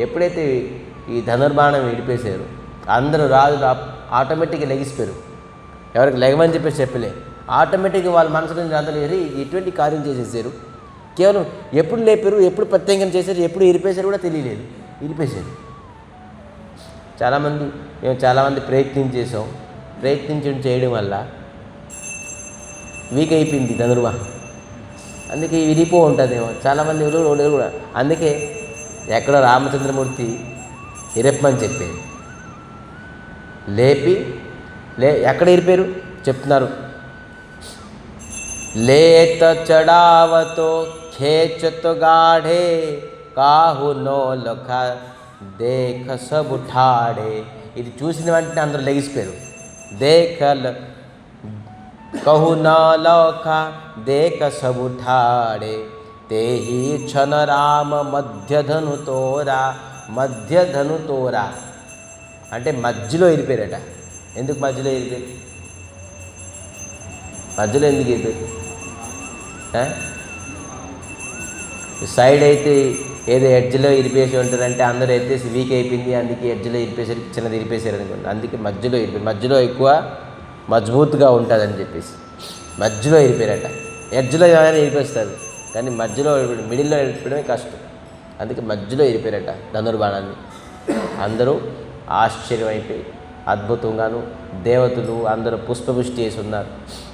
ఎప్పుడైతే ఈ ధనుర్బాణం ఇరిపేశారు అందరూ రాజులు ఆటోమేటిక్గా లెగిసిపోయారు. ఎవరికి లెగమని చెప్పేసి చెప్పలే, ఆటోమేటిక్గా వాళ్ళ మనసులో అందరూ ఎటువంటి కార్యం చేసేసారు. కేవలం ఎప్పుడు లేపారు, ఎప్పుడు ప్రత్యేకం చేశారు, ఎప్పుడు ఇరిపేశారు కూడా తెలియలేదు, ఇరిపేశారు. మేము చాలామంది ప్రయత్నించడం చేయడం వల్ల వీక్ అయిపోయింది ధనుర్బాణం. అందుకే విరిపో ఉంటుందేమో చాలామంది ఊళ్ళో కూడా. అందుకే ఎక్కడో రామచంద్రమూర్తి ఇరప్పమని చెప్పారు, లేపి ఎక్కడ ఇరిపారు చెప్తున్నారు. లేత చడావతో ఖేచత గాఢే కాహు నోలఖ దేఖ సబుఠాడే. ఇది చూసిన వెంటనే అందరూ లెగిసిపోయారు. దేఖల్ कहु न लौखा देख सब ठाड़े ते ही क्षण राम మధ్య ధను తోరా అంటే మధ్యలో ఇరిపోయారట. ఎందుకు మధ్యలో ఇరిపోయారు? మధ్యలో ఎందుకు ఇరిపోయారు? సైడ్ అయితే ఏదో ఎడ్జ్లో ఇరిపేసి ఉంటారంటే అందరూ ఎత్తేసి వీక్ అయిపోయింది, అందుకే ఎడ్జ్లో ఇరిపేసరికి చిన్నది ఇరిపేసారు అనుకోండి. అందుకే మధ్యలో ఇరిపోయారు. మధ్యలో ఎక్కువ మజబూత్గా ఉంటుందని చెప్పేసి మధ్యలో ఇరిపోయారట. ఎడ్జ్లో ఏమైనా ఇరిపేస్తారు కానీ మధ్యలో మిడిల్లో ఇరిపడమే కష్టం. అందుకే మధ్యలో ఇరిపోయారట ధనుర్బాణాన్ని. అందరూ ఆశ్చర్యమైపోయి అద్భుతంగాను దేవతలు అందరూ పుష్పపుష్టి చేసి ఉన్నారు.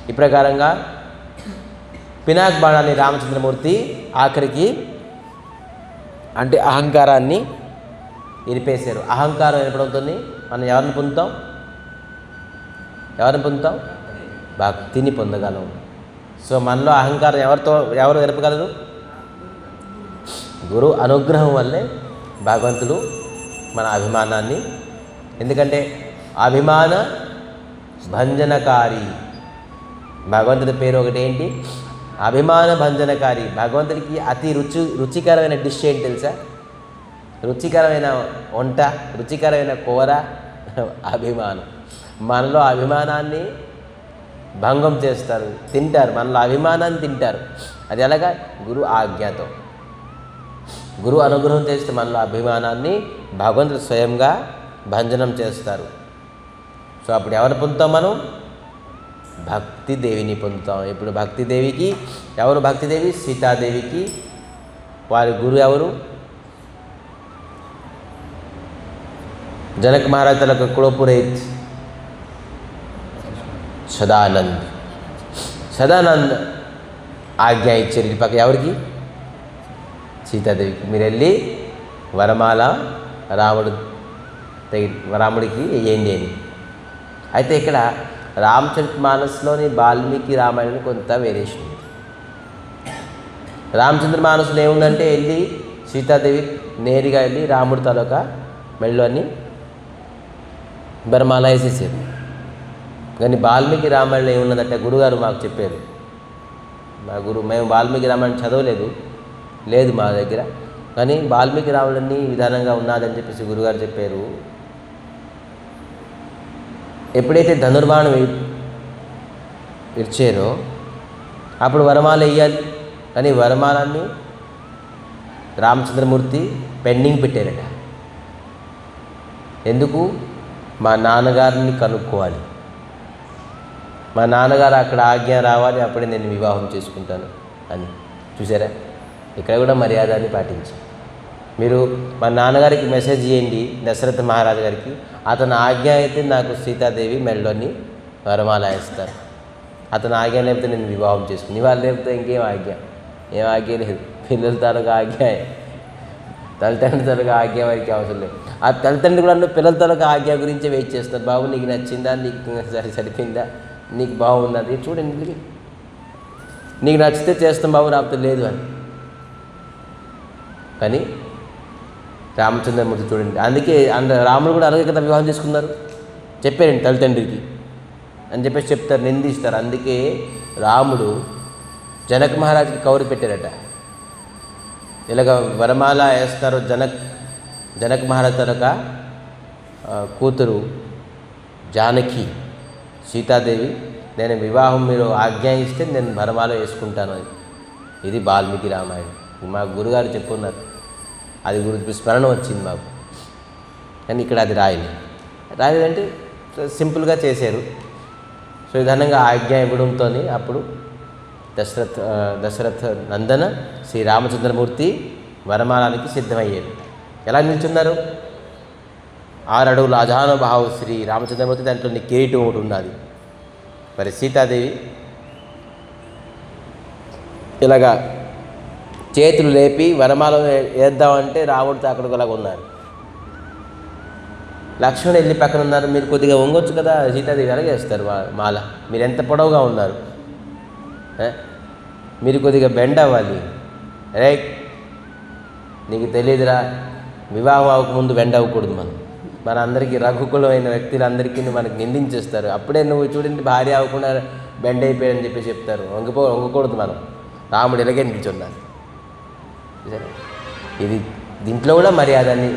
ఈ ప్రకారంగా పినాక్ బాణాన్ని రామచంద్రమూర్తి ఆఖరికి అంటే అహంకారాన్ని ఇరిపేశారు. అహంకారం ఏర్పడుతుంది. మనం ఎవరిని పొందుతాం? భక్తిని పొందగలం. సో మనలో అహంకారం ఎవరు ఎరపగలరు? గురు అనుగ్రహం వల్లే భగవంతుడు మన అభిమానాన్ని, ఎందుకంటే అభిమాన భంజనకారి. భగవంతుడి పేరు ఒకటి ఏంటి? అభిమాన భంజనకారి. భగవంతుడికి అతి రుచికరమైన డిష్ ఏంటి తెలుసా? రుచికరమైన వంట, రుచికరమైన కూర అభిమానం. మనలో అభిమానాన్ని భంగం చేస్తారు, తింటారు. మనలో అభిమానాన్ని తింటారు. అది ఎలాగా? గురు ఆజ్ఞతో. గురు అనుగ్రహం చేస్తే మనలో అభిమానాన్ని భగవంతుడు స్వయంగా భంజనం చేస్తారు. సో అప్పుడు ఎవరు పొందుతాం? మనం భక్తిదేవిని పొందుతాం. ఇప్పుడు భక్తిదేవికి ఎవరు? భక్తిదేవి సీతాదేవికి వారి గురు ఎవరు? జనక మహారాజ్ తలకు కులపురేత్ సదానంద్ ఆజ్ఞ ఇచ్చారు. ఇటు పక్క ఎవరికి? సీతాదేవికి. మీరు వెళ్ళి వరమాల రాముడికి వేయండి అని. అయితే ఇక్కడ రామచరితమానస్లోని వాల్మీకి రామాయణం కొంత వేరియేషన్ ఉంది. రామచంద్రమానస్లో ఏముందంటే వెళ్ళి సీతాదేవి నేరుగా వెళ్ళి రాముడి తాలూకా మెళ్ళని వరమాల వేసేసారు. కానీ వాల్మీకి రామాయణంలో ఏమున్నదంటే గురుగారు మాకు చెప్పారు. మేము వాల్మీకి రామాయణం చదవలేదు, లేదు మా దగ్గర. కానీ వాల్మీకి రామాయణాన్ని ఈ విధానంగా ఉన్నదని చెప్పేసి గురుగారు చెప్పారు. ఎప్పుడైతే ధనుర్బాణం ఇచ్చారో అప్పుడు వరమాల వేయాలి. కానీ వరమాలాన్ని రామచంద్రమూర్తి పెండింగ్ పెట్టారట. ఎందుకు? మా నాన్నగారిని కనుక్కోవాలి, మా నాన్నగారు అక్కడ ఆజ్ఞ రావాలి, అప్పుడే నేను వివాహం చేసుకుంటాను అని. చూసారా? ఇక్కడ కూడా మర్యాదని పాటించి మీరు మా నాన్నగారికి మెసేజ్ చేయండి, దశరథ మహారాజు గారికి. అతని ఆజ్ఞ అయితే నాకు సీతాదేవి మెళ్ళని వరమాల వేస్తారు. అతని ఆజ్ఞ లేకపోతే నేను వివాహం చేసుకుని, వాళ్ళు లేకపోతే ఇంకేం ఆజ్ఞ? ఏం ఆజ్ఞ లేదు. పిల్లల తాలూకా ఆజ్ఞ, తల్లిదండ్రుల తాలూకా ఆజ్ఞ వారికి అవసరం లేదు. ఆ తల్లిదండ్రులు కూడా పిల్లల తాలూకా ఆజ్ఞ గురించే వెయిట్ చేస్తారు. బాబు నీకు నచ్చిందా, నీకు సరిపోయిందా, నీకు బాగున్నది చూడండి, నీకు నచ్చితే చేస్తాం బాబు, రాకపోతే లేదు అని. కానీ రామచంద్రమూర్తి చూడండి, అందుకే రాముడు కూడా అలాగే కదా వివాహం చేసుకున్నారు. చెప్పారండి తల్లిదండ్రికి అని చెప్పేసి చెప్తారు, నిందిస్తారు. అందుకే రాముడు జనక మహారాజుకి కౌరు పెట్టారట. ఇలాగ వరమాల వేస్తారు. జనక మహారాజు తరక కూతురు జానకి సీతాదేవి, నేను వివాహం మీరు ఆజ్ఞ ఇస్తే నేను వరమాల వేసుకుంటాను అని. ఇది వాల్మీకి రామాయణం. మా గురుగారు చెప్పున్నారు, అది గురించి స్మరణ వచ్చింది మాకు. కానీ ఇక్కడ అది రాయలేదంటే సింపుల్గా చేశారు. సో విధానంగా ఆజ్ఞ ఇవ్వడంతో అప్పుడు దశరథ నందన శ్రీ రామచంద్రమూర్తి వరమాలానికి సిద్ధమయ్యారు. ఎలా నిల్చున్నారు? 6 అడుగుల అజానుభావు శ్రీ రామచంద్రమూర్తి, దాంట్లో కిరీటం ఒకటి ఉన్నది. మరి సీతాదేవి ఇలాగా చేతులు లేపి వనమాల వేద్దామంటే రాముడితో అక్కడికి ఉన్నారు. లక్ష్మణుడు వెళ్ళి పక్కన ఉన్నారు. మీరు కొద్దిగా వంగొచ్చు కదా, సీతాదేవి ఎలాగేస్తారు మాల, మీరు ఎంత పొడవుగా ఉన్నారు, మీరు కొద్దిగా బెండ్ అవ్వాలి. రైట్, నీకు తెలియదురా, వివాహం అవ్వకముందు బెండ్ అవ్వకూడదు. మన అందరికీ రఘుకులమైన వ్యక్తులందరికీ మనకు నిందించేస్తారు. అప్పుడే నువ్వు చూడండి భార్య అవ్వకుండా బెండ్ అయిపోయాడని చెప్పి చెప్తారు. వంగకూడదు. మనం రాముడు ఇలాగే నిల్చున్నారు. ఇది దీంట్లో కూడా మర్యాదని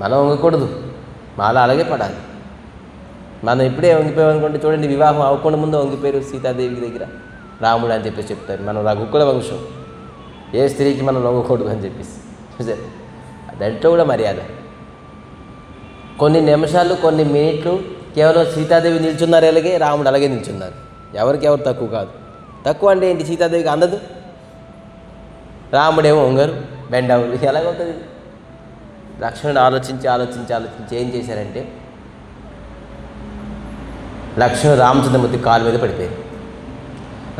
మనం వంగకూడదు, మాల అలాగే పడాలి. మనం ఇప్పుడే వంగిపోయాం అనుకుంటే చూడండి, వివాహం అవ్వకుండా ముందు వంగిపోయారు సీతాదేవి దగ్గర రాముడు అని చెప్పేసి చెప్తారు. మనం రఘుకుల వంశం, ఏ స్త్రీకి మనం వంగకూడదు అని చెప్పేసి సరే, దాంట్లో కూడా మర్యాద. కొన్ని నిమిషాలు కొన్ని మినిట్లు కేవలం సీతాదేవి నిల్చున్నారు, అలాగే రాముడు అలాగే నిల్చున్నారు. ఎవరు తక్కువ కాదు. తక్కువ అంటే ఏంటి, సీతాదేవికి అందదు, రాముడేమో వంగరు, బెండ్ అవ్వరు. ఎలాగవుతుంది? లక్ష్మణుడు ఆలోచించి ఏం చేశారంటే, లక్ష్మణుడు రామచంద్రమూర్తి కాలు మీద పడిపోయారు.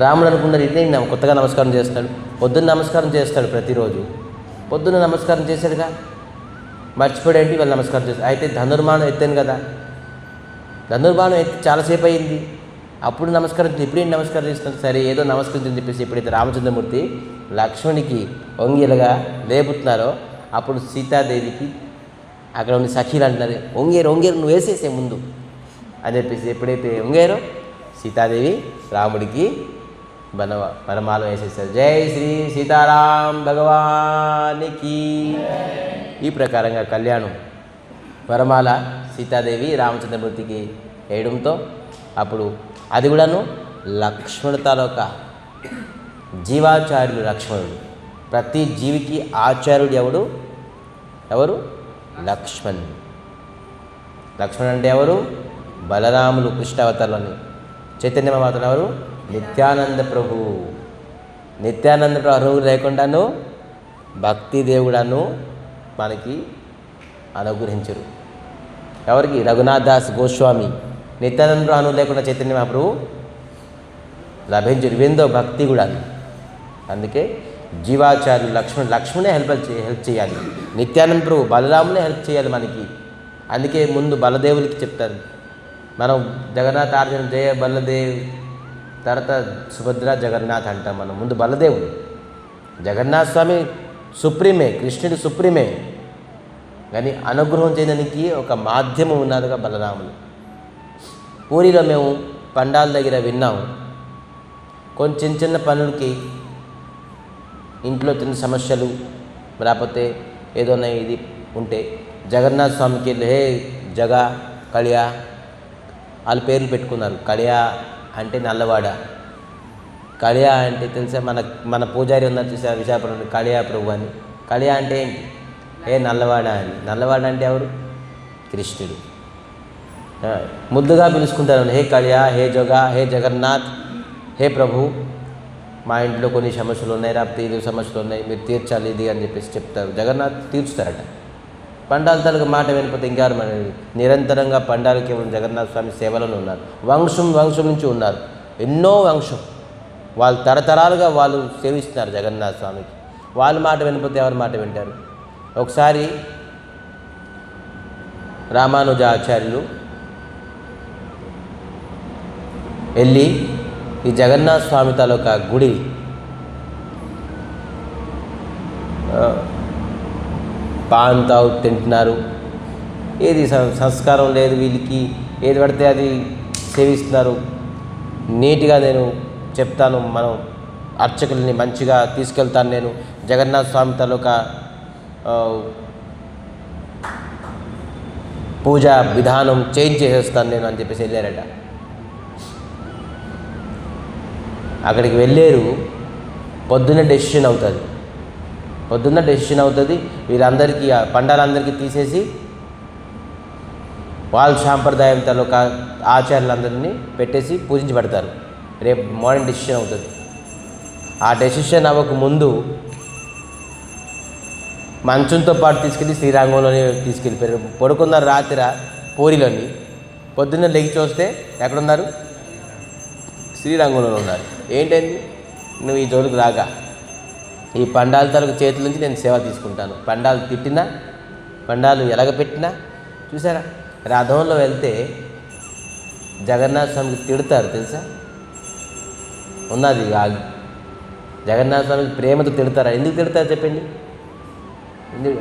రాముడు అనుకున్నారు ఇదే కొత్తగా నమస్కారం చేస్తాడు, పొద్దున్న నమస్కారం చేస్తాడు, ప్రతిరోజు పొద్దున్న నమస్కారం చేశాడుగా, మర్చిపోయాడంటే వాళ్ళు నమస్కారం చేస్తాడు. అయితే ధనుర్బాణం ఎత్తాను కదా, ధనుర్బాణం ఎత్తి చాలాసేపు అయింది, అప్పుడు నమస్కారం, ఎప్పుడేంటి నమస్కారం చేస్తాను, సరే ఏదో నమస్కరించని చెప్పేసి ఎప్పుడైతే రామచంద్రమూర్తి లక్ష్మణునికి వంగిలుగా లేపుతున్నారో అప్పుడు సీతాదేవికి అక్కడ ఉన్న సఖీలు అంటున్నారు, వంగేరు నువ్వు వేసేసే ముందు అని చెప్పేసి ఎప్పుడైతే వంగారో సీతాదేవి రాముడికి వనమాల వేసేసారు. జై శ్రీ సీతారాం భగవానికి. ఈ ప్రకారంగా కళ్యాణం వరమాల సీతాదేవి రామచంద్రమూర్తికి వేయడంతో అప్పుడు అది కూడాను లక్ష్మణుడు తాలూకా జీవాచార్యుడు లక్ష్మణుడు. ప్రతి జీవికి ఆచార్యుడు ఎవరు? లక్ష్మణుడు. లక్ష్మణుడు అంటే ఎవరు? బలరాములు కృష్ణావతారంలోని. చైతన్య మహాత్ముడు ఎవరు? నిత్యానంద ప్రభు. నిత్యానంద ప్రభు లేకుండాను భక్తి దేవుడను మనకి అనుగ్రహించరు. ఎవరికి? రఘునాథ్ దాస్ గోస్వామి. నిత్యానంద ప్రభు లేకుండా చైతన్య మహాప్రభు లభించరు. ఇవేందో భక్తి కూడా. అందుకే జీవాచార్యులు లక్ష్మణే హెల్ప్ చేయాలి, నిత్యానంద ప్రభు బలరామునే హెల్ప్ చేయాలి మనకి. అందుకే ముందు బలదేవులకి చెప్తారు, మనం జగన్నాథ్ ఆర్జన జయ బలదేవ్, తర్వాత సుభద్ర జగన్నాథ్ అంటాం. మనం ముందు బలదేవుడు, జగన్నాథ స్వామి సుప్రీమే, కృష్ణుడు సుప్రీమే, కానీ అనుగ్రహం చేయడానికి ఒక మాధ్యమం ఉన్నదిగా బలరాములు. పూరిలో మేము పండాల దగ్గర విన్నాము, కొంచెం చిన్న పనులకి ఇంట్లో చిన్న సమస్యలు లేకపోతే ఏదైనా ఇది ఉంటే జగన్నాథ స్వామికి వెళ్ళి హే జగా కళియా వాళ్ళ పేర్లు పెట్టుకున్నారు. కళియా అంటే నల్లవాడ, కళియా అంటే తెలుసా, మన పూజారి ఉన్నారు చూసా విశాఖపట్నం, కళియా ప్రభు అని. కళియా అంటే ఏంటి? హే నల్లవాడ అని. నల్లవాడ అంటే ఎవరు? కృష్ణుడు. ముద్దుగా పిలుచుకుంటారు, హే కళియా, హే జగా, హే జగన్నాథ్, హే ప్రభు, మా ఇంట్లో కొన్ని సమస్యలు ఉన్నాయి, లేకపోతే ఇది సమస్యలు ఉన్నాయి, మీరు తీర్చాలి ఇది అని చెప్పేసి చెప్తారు. జగన్నాథ్ తీర్చుతారట. పండాల తలకు మాట వినిపోతే ఇంకెవరు? నిరంతరంగా పండాలు కేవలం జగన్నాథ స్వామి సేవలోనే ఉన్నారు. వంశం నుంచి ఉన్నారు, ఎన్నో వంశం, వాళ్ళు తరతరాలుగా వాళ్ళు సేవిస్తున్నారు జగన్నాథ స్వామికి. వాళ్ళ మాట వినిపోతే ఎవరి మాట వింటారు? ఒకసారి రామానుజాచార్యులు వెళ్ళి ఈ జగన్నాథ స్వామి తాలూకా గుడి పాన్ తాగు తింటున్నారు, ఏది సంస్కారం లేదు వీళ్ళకి, ఏది పడితే అది సేవిస్తున్నారు. నీట్గా నేను చెప్తాను, మనం అర్చకుల్ని మంచిగా తీసుకెళ్తాను, నేను జగన్నాథ స్వామి తాలూకా పూజా విధానం చేంజ్ చేసేస్తాను నేను అని చెప్పేసి వెళ్ళారట. అక్కడికి వెళ్ళారు, పొద్దున్న డెసిషన్ అవుతుంది. వీళ్ళందరికీ పండాలందరికీ తీసేసి వాళ్ళ సాంప్రదాయం తాలూకా ఆచార్యులందరినీ పెట్టేసి పూజించి పెడతారు. రేపు మార్నింగ్ డెసిషన్ అవుతుంది. ఆ డెసిషన్ అవ్వక ముందు మంచంతో పాటు తీసుకెళ్ళి శ్రీరంగంలోనే తీసుకెళ్ళిపోయారు. పడుకున్నారు రాత్రి పూరిలోని, పొద్దున్న లెగి చూస్తే ఎక్కడున్నారు? శ్రీరంగంలో ఉన్నారు. ఏంటండి నువ్వు ఈ జోలికి రాగా, ఈ పండాల తరకు చేతుల నుంచి నేను సేవ తీసుకుంటాను. పండాలు తిట్టినా, పండాలు ఎలగపెట్టినా. చూసారా, రథంలో వెళ్తే జగన్నాథ స్వామికి తిడతారు తెలుసా, ఉన్నది జగన్నాథ స్వామికి ప్రేమతో తిడతారా? ఎందుకు తిడతారు చెప్పండి,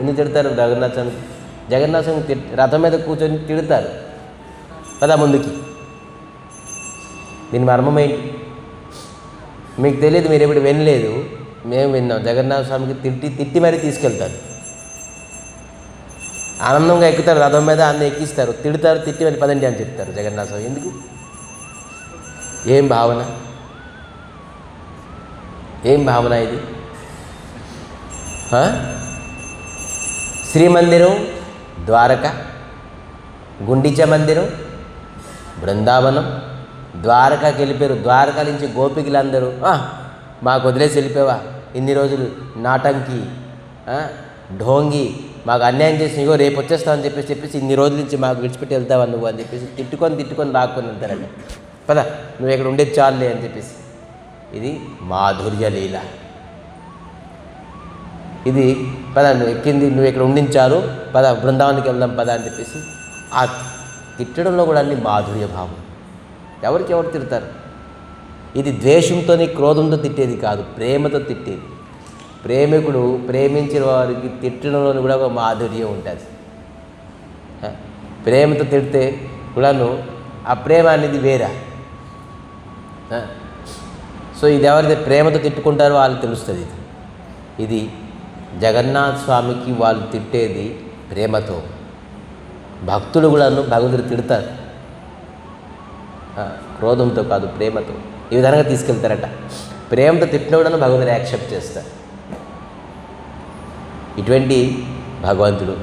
ఎందుకు తిడతారు జగన్నాథ స్వామికి? జగన్నాథ స్వామికి రథం మీద కూర్చొని తిడతారు కదా ముందుకి. దీని మర్మం ఏంటి మీకు తెలియదు, మీరు ఎప్పుడు వినలేదు, మేము విన్నాం. జగన్నాథ స్వామికి తిట్టి మరీ తీసుకెళ్తారు. ఆనందంగా ఎక్కుతారు రథం మీద, అన్నీ ఎక్కిస్తారు, తిడతారు, తిట్టి మరి పదండి అని చెప్తారు జగన్నాథ స్వామి. ఎందుకు? ఏం భావన, ఏం భావన ఇది? శ్రీమందిరం ద్వారక, గుండిచ మందిరం బృందావనం, ద్వారకాకి వెళ్ళిపోయారు. ద్వారకా నుంచి గోపికలందరూ మాకు వదిలేసి వెళ్ళిపోయావా, ఇన్ని రోజులు నాటంకి ఢోంగి, మాకు అన్యాయం చేసి ఇగో రేపు వచ్చేస్తావని చెప్పేసి ఇన్ని రోజుల నుంచి మాకు విడిచిపెట్టి వెళ్తావా నువ్వు అని చెప్పేసి తిట్టుకొని రాక్కొని వెళ్తారండి. పద నువ్వు ఇక్కడ ఉండేది చాలులే అని చెప్పేసి. ఇది మాధుర్య లీల. ఇది పద నువ్వు ఎక్కింది, నువ్వు ఇక్కడ ఉండించారు, పద బృందావనికి వెళ్దాం పద అని చెప్పేసి. ఆ తిట్టడంలో కూడా అన్ని మాధుర్య భావం. ఎవరికి ఎవరు తిడతారు? ఇది ద్వేషంతో క్రోధంతో తిట్టేది కాదు, ప్రేమతో తిట్టేది. ప్రేమికుడు ప్రేమించిన వారికి తిట్టడంలో కూడా ఒక మాధుర్యం ఉంటుంది. ప్రేమతో తిడితే కూడాను ఆ ప్రేమ అనేది వేరే. సో ఇది ఎవరైతే ప్రేమతో తిట్టుకుంటారో వాళ్ళకి తెలుస్తుంది. ఇది జగన్నాథ స్వామికి వాళ్ళు తిట్టేది ప్రేమతో. భక్తులు కూడాను భగవంతుడు తిడతారు క్రోధంతో కాదు, ప్రేమతో. ఈ విధంగా తీసుకెళ్తారట. ప్రేమతో తిట్టిన కూడా భగవంతుడు యాక్సెప్ట్ చేస్తారు. ఇటువంటి భగవంతుడు.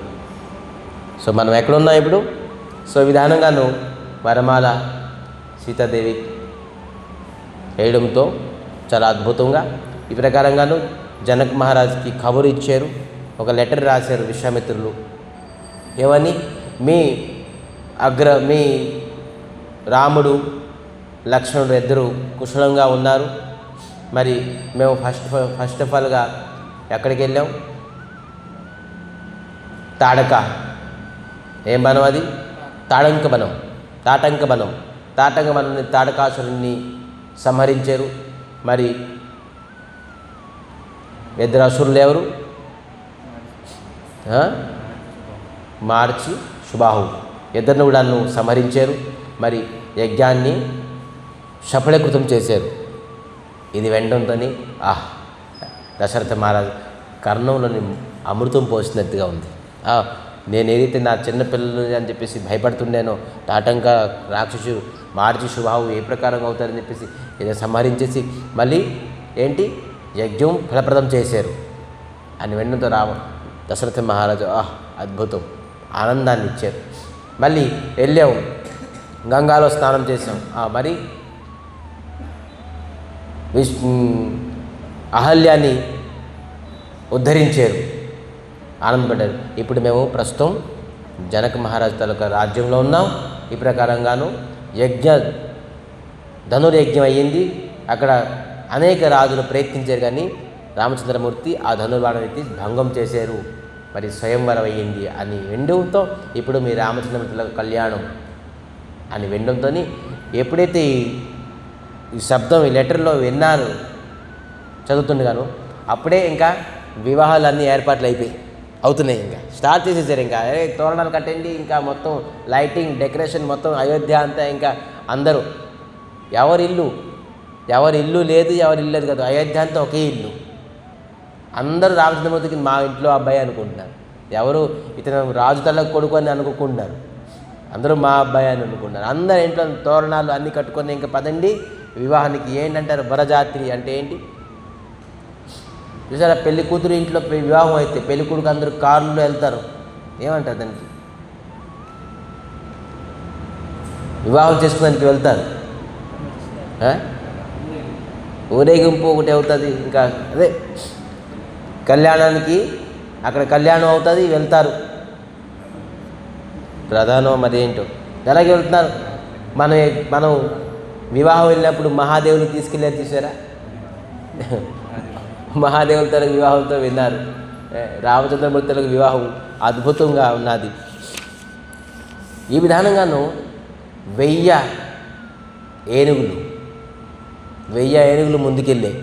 సో మనం ఎక్కడున్నాం ఇప్పుడు? సో విధానంగాను వరమాల సీతాదేవి వేయడంతో చాలా అద్భుతంగా ఈ ప్రకారంగాను జనక్ మహారాజ్కి కబురు ఇచ్చారు. ఒక లెటర్ రాశారు విశ్వామిత్రులు. ఏమని? మీ రాముడు లక్ష్మణుడు ఇద్దరు కుశలంగా ఉన్నారు. మరి మేము ఫస్ట్ ఆఫ్ ఆల్గా ఎక్కడికి వెళ్ళాం? తాడక. ఏం వనం అది? తాటంక వనం. తాటకాసురుణ్ణి సంహరించారు. మరి ఇద్దరు అసురులు ఎవరు? మార్చి శుబాహు ఇద్దరిని కూడా సంహరించారు. మరి యజ్ఞాన్ని సఫలీకృతం చేశారు. ఇది వెంటనే దశరథ మహారాజు కర్ణంలోని అమృతం పోసినట్టుగా ఉంది. నేను ఏదైతే నా చిన్నపిల్లలు అని చెప్పేసి భయపడుతుండేనో, తాటంక రాక్షసు మార్చి శుభావు ఏ ప్రకారంగా అవుతారని చెప్పేసి ఏదో సంహరించేసి మళ్ళీ ఏంటి యజ్ఞం ఫలప్రదం చేశారు అని వెంటతో దశరథ మహారాజు అద్భుతం, ఆనందాన్ని ఇచ్చారు. మళ్ళీ వెళ్ళాము, గంగాలో స్నానం చేసాం. మరి అహల్యాన్ని ఉద్ధరించారు, ఆనందపడ్డారు. ఇప్పుడు మేము ప్రస్తుతం జనక మహారాజు తాలూకా రాజ్యంలో ఉన్నాం. ఈ ప్రకారంగాను ధనుర్యజ్ఞం అయ్యింది. అక్కడ అనేక రాజులు ప్రయత్నించారు, కానీ రామచంద్రమూర్తి ఆ ధనుర్బాణం ఎత్తి భంగం చేశారు. మరి స్వయంవరం అయ్యింది అని వెండంతో ఇప్పుడు మీ రామచంద్రమూర్తి కళ్యాణం అని వెండంతో ఎప్పుడైతే ఈ శబ్దం ఈ లెటర్లో విన్నాను చదువుతుండగాను, అప్పుడే ఇంకా వివాహాలన్నీ ఏర్పాట్లు అవుతున్నాయి. ఇంకా స్టార్ట్ చేసేసారు. ఇంకా తోరణాలు కట్టండి, ఇంకా మొత్తం లైటింగ్ డెకరేషన్ మొత్తం అయోధ్య అంతా ఇంకా అందరూ ఎవరి ఇల్లు లేదు, ఎవరి ఇల్లు లేదు కదా, అయోధ్య అంతా ఒకే ఇల్లు. అందరూ రామచంద్రమూర్తికి మా ఇంట్లో అబ్బాయి అనుకుంటున్నారు. ఎవరు ఇతను రాజు తల కొడుకు అని అనుకుంటున్నారు, అందరూ మా అబ్బాయి అని అనుకుంటున్నారు. అందరు ఇంట్లో తోరణాలు అన్నీ కట్టుకొని ఇంకా పదండి వివాహానికి. ఏంటంటారు వరజాత్రి అంటే ఏంటి చూసారా? పెళ్లి కూతురు ఇంట్లో వివాహం అయితే పెళ్లి కొడుకు అందరూ కార్లలో వెళ్తారు. ఏమంటారు దానికి? వివాహం చేసుకోవడానికి వెళ్తారు. ఊరేగింపు ఒకటి అవుతుంది. ఇంకా అదే కళ్యాణానికి అక్కడ కళ్యాణం అవుతుంది, వెళ్తారు. ప్రధానం మరి ఏంటో అలాగే వెళ్తున్నారు. మనం వివాహం వెళ్ళినప్పుడు మహాదేవుని తీసుకెళ్ళారు చూసారా? మహాదేవులతో వివాహంతో విన్నారు. రామచంద్రమూర్తులకు వివాహం అద్భుతంగా ఉన్నది. ఈ విధానంగాను 1000 ఏనుగులు ముందుకెళ్ళాయి.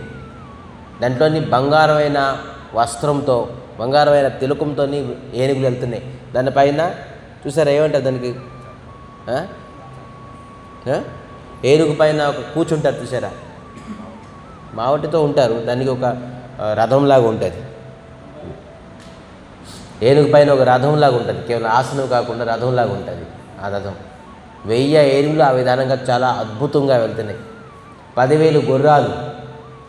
దాంట్లోని బంగారమైన వస్త్రంతో, బంగారమైన తిలకంతో ఏనుగులు వెళ్తున్నాయి. దానిపైన చూసారా ఏమంటారు దానికి, ఏనుగు పైన ఒక కూర్చుంటారు చూసారా, మావటితో ఉంటారు, దానికి ఒక రథంలాగా ఉంటుంది. ఏనుగు పైన ఒక రథంలాగా ఉంటుంది, కేవలం ఆసనం కాకుండా రథంలాగా ఉంటుంది. ఆ రథం 1000 ఏనుగులు ఆ విధానంగా చాలా అద్భుతంగా వెళ్తున్నాయి. 10,000 గుర్రాలు,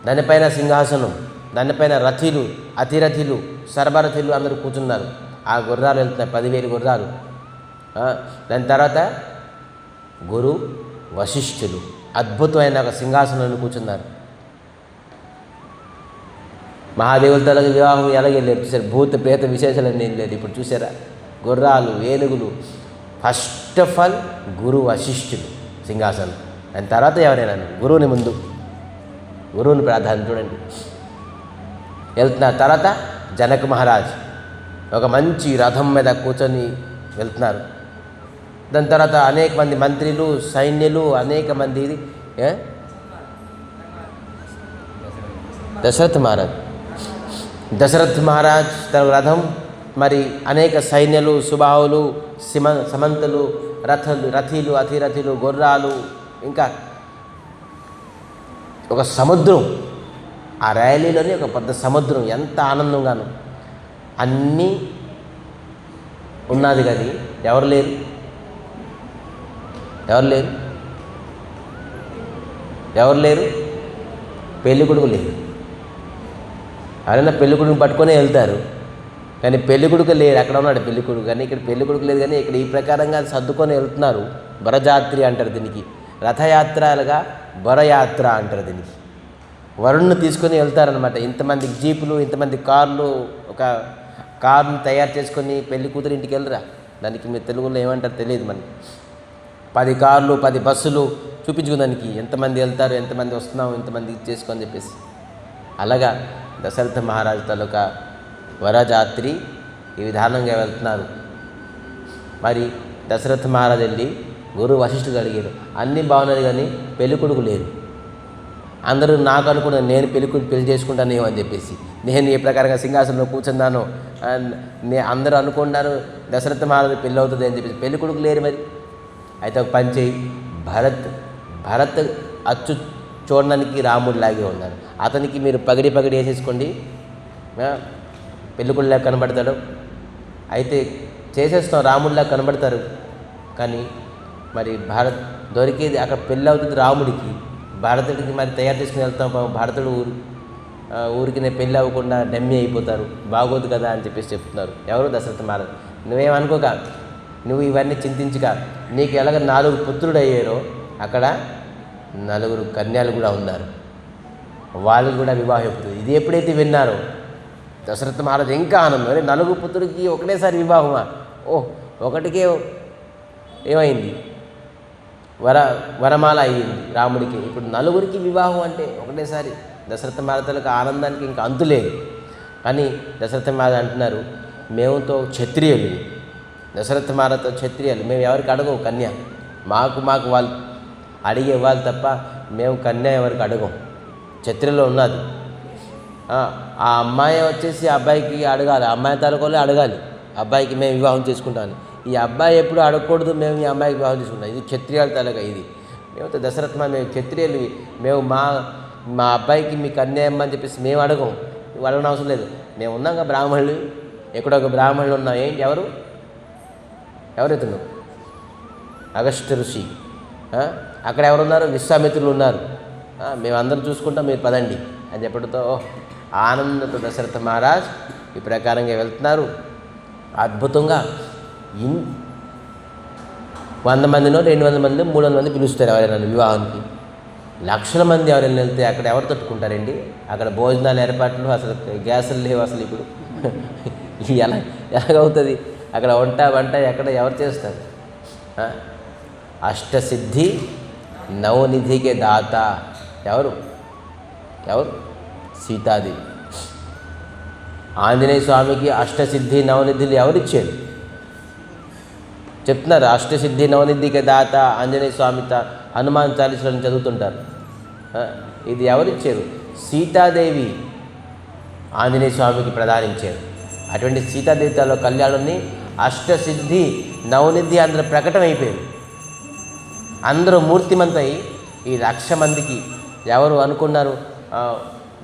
దానిపైన సింహాసనం, దానిపైన రథీలు, అతిరథీలు, సర్వరథీలు అందరూ కూర్చున్నారు. ఆ గుర్రాలు వెళ్తున్నాయి, 10,000 గుర్రాలు. దాని తర్వాత గురు వశిష్ఠులు అద్భుతమైన ఒక సింహాసనంలో కూర్చున్నారు. మహాదేవులతో వివాహం ఎలాగెళ్ళారు చూసారు. భూత ప్రేత విశేషాలన్నీ ఏం లేదు. ఇప్పుడు చూసారా, గుర్రాలు, ఏనుగులు. ఫస్ట్ ఆఫ్ ఆల్ గురు వశిష్ఠులు సింహాసనం. దాని తర్వాత ఎవరైనా గురువుని ముందు, గురువుని ప్రాధాన్యం చూడండి వెళ్తున్నారు. తర్వాత జనక మహారాజ్ ఒక మంచి రథం మీద కూర్చొని వెళ్తున్నారు. దాని తర్వాత అనేక మంది మంత్రులు, సైన్యులు, అనేక మంది. దశరథ్ మహారాజ్ తన రథం, మరి అనేక సైన్యులు, సుబాహులు, సమంతులు, రథీలు, అతిరథీలు, గుర్రాలు, ఇంకా ఒక సముద్రం. ఆ ర్యాలీలోని ఒక పెద్ద సముద్రం, ఎంత ఆనందంగాను అన్నీ ఉన్నది. కానీ ఎవరు లేరు. పెళ్ళికొడుకు లేరు. ఎవరైనా పెళ్ళికొడుకుని పట్టుకొని వెళ్తారు, కానీ పెళ్ళికొడుకు లేరు. అక్కడ ఉన్నాడు పెళ్ళికొడుకు, కానీ ఇక్కడ పెళ్ళికొడుకు లేదు. కానీ ఇక్కడ ఈ ప్రకారంగా సర్దుకొని వెళ్తున్నారు. బరజాత్రి అంటారు దీనికి. రథయాత్రలుగా బరయాత్ర అంటారు దీనికి. వరుణ్ణి తీసుకొని వెళ్తారనమాట. ఇంతమంది జీపులు, ఇంతమంది కార్లు, ఒక కారుని తయారు చేసుకొని పెళ్లి కూతురు ఇంటికి వెళ్ళరా. దానికి మీరు తెలుగులో ఏమంటారు తెలియదు మనకి. 10 కార్లు, 10 బస్సులు చూపించుకోదానికి ఎంతమంది వెళ్తారు, ఎంతమంది వస్తున్నాం, ఎంతమంది చేసుకొని చెప్పేసి. అలాగా దశరథ మహారాజు తాలూకా వరజాత్రి ఈ విధానంగా వెళ్తున్నారు. మరి దశరథ మహారాజు వెళ్ళి గురు వశిష్ఠుడు అడిగారు, అన్నీ బాగున్నది కానీ పెళ్ళికొడుకు లేరు. అందరూ నాకు అనుకున్నాను, నేను పెళ్లి చేసుకుంటానేమో అని చెప్పేసి. నేను ఏ ప్రకారంగా సింహాసనంలో కూర్చున్నాను, అందరూ అనుకున్నారు దశరథ మహారాజు పెళ్ళి అవుతుంది అని చెప్పేసి. పెళ్ళికొడుకు లేరు. మరి అయితే ఒక పని చేయి, భరత్ అచ్చు చూడడానికి రాముడిలాగే ఉన్నారు, అతనికి మీరు పగిడి వేసేసుకోండి, పెళ్ళికొడులా కనబడతాడు. అయితే చేసేస్తాం, రాముడిలా కనబడతారు. కానీ మరి దొరికేది అక్కడ పెళ్ళి అవుతుంది రాముడికి, భరతుడికి మరి తయారు చేసుకుని వెళ్తాం. భరతుడు ఊరికి పెళ్ళి అవ్వకుండా డమ్మి అయిపోతారు, బాగోదు కదా అని చెప్పేసి చెప్తున్నారు. ఎవరు? దశరథ మహారాజు. నువ్వేమనుకోక, నువ్వు ఇవన్నీ చింతించక, నీకు ఎలాగ 4 పుత్రుడు అయ్యారో అక్కడ 4 కన్యలు కూడా ఉన్నారు, వాళ్ళు కూడా వివాహం అయిపోతుంది. ఇది ఎప్పుడైతే విన్నారో దశరథ మహారాజు ఇంకా ఆనందం. 4 పుత్రుడికి ఒకటేసారి వివాహమా? ఒకటికే ఏమైంది, వరమాల అయ్యింది రాముడికి. ఇప్పుడు 4 వివాహం అంటే ఒకటేసారి. దశరథ మహారాజులకు ఆనందానికి ఇంకా అంతులేదు. కానీ దశరథ మహారాజు అంటున్నారు, మేముతో క్షత్రియులు, దశరథ మహారాజుతో క్షత్రియులు, మేము ఎవరికి అడగం కన్య, మాకు వాళ్ళు అడిగే వాళ్ళు తప్ప మేము కన్య ఎవరికి అడగం. క్షత్రియులో ఉన్నది. ఆ అమ్మాయి వచ్చేసి అబ్బాయికి అడగాలి, అమ్మాయి తాలూకోలే అడగాలి అబ్బాయికి మేము వివాహం చేసుకుంటామని. ఈ అబ్బాయి ఎప్పుడు అడగకూడదు, మేము ఈ అమ్మాయికి వివాహం చేసుకుంటాం. ఇది క్షత్రియాల తాలూకా. ఇది మేము దశరథ మేము క్షత్రియులు, మేము మా అబ్బాయికి మీకు అన్యాయం అని చెప్పేసి మేము అడగం, అడగని అవసరం లేదు. మేము ఉన్నాం కదా బ్రాహ్మణులు, ఎక్కడో ఒక బ్రాహ్మణులు ఉన్నాం. ఏంటి ఎవరైతే అగస్త్య ఋషి, అక్కడ ఎవరున్నారు? విశ్వామిత్రులు ఉన్నారు. మేమందరం చూసుకుంటాం, మీరు పదండి అని చెప్పడంతో ఆనందంతో దశరథ మహారాజ్ ఈ ప్రకారంగా వెళ్తున్నారు. అద్భుతంగా 100 మందినో 200 మంది 300 మంది పిలుస్తారు ఎవరైనా వివాహానికి. లక్షల మంది ఎవరైనా వెళ్తే అక్కడ ఎవరు తట్టుకుంటారండి? అక్కడ భోజనాలు ఏర్పాట్లు, అసలు గ్యాసులు లేవు. అసలు ఇప్పుడు ఎలాగవుతుంది? అక్కడ వంట ఎక్కడ ఎవరు చేస్తారు? అష్టసిద్ధి నవనిధికి దాత ఎవరు? సీతాదేవి. ఆంజనేయ స్వామికి అష్టసిద్ధి నవనిధులు ఎవరిచ్చారు చెప్తున్నారు. అష్టసిద్ధి నవనిధికి దాత ఆంజనేయ స్వామి హనుమాన్ చాలీసాలను చదువుతుంటారు. ఇది ఎవరిచ్చారు? సీతాదేవి ఆంజనేయ స్వామికి ప్రదానించారు. అటువంటి సీతాదేవితో కళ్యాణాన్ని అష్టసిద్ధి నవనిధి అందరూ ప్రకటమైపోయారు. అందరూ మూర్తిమంతై ఈ 1,00,000 మందికి ఎవరు అనుకున్నారు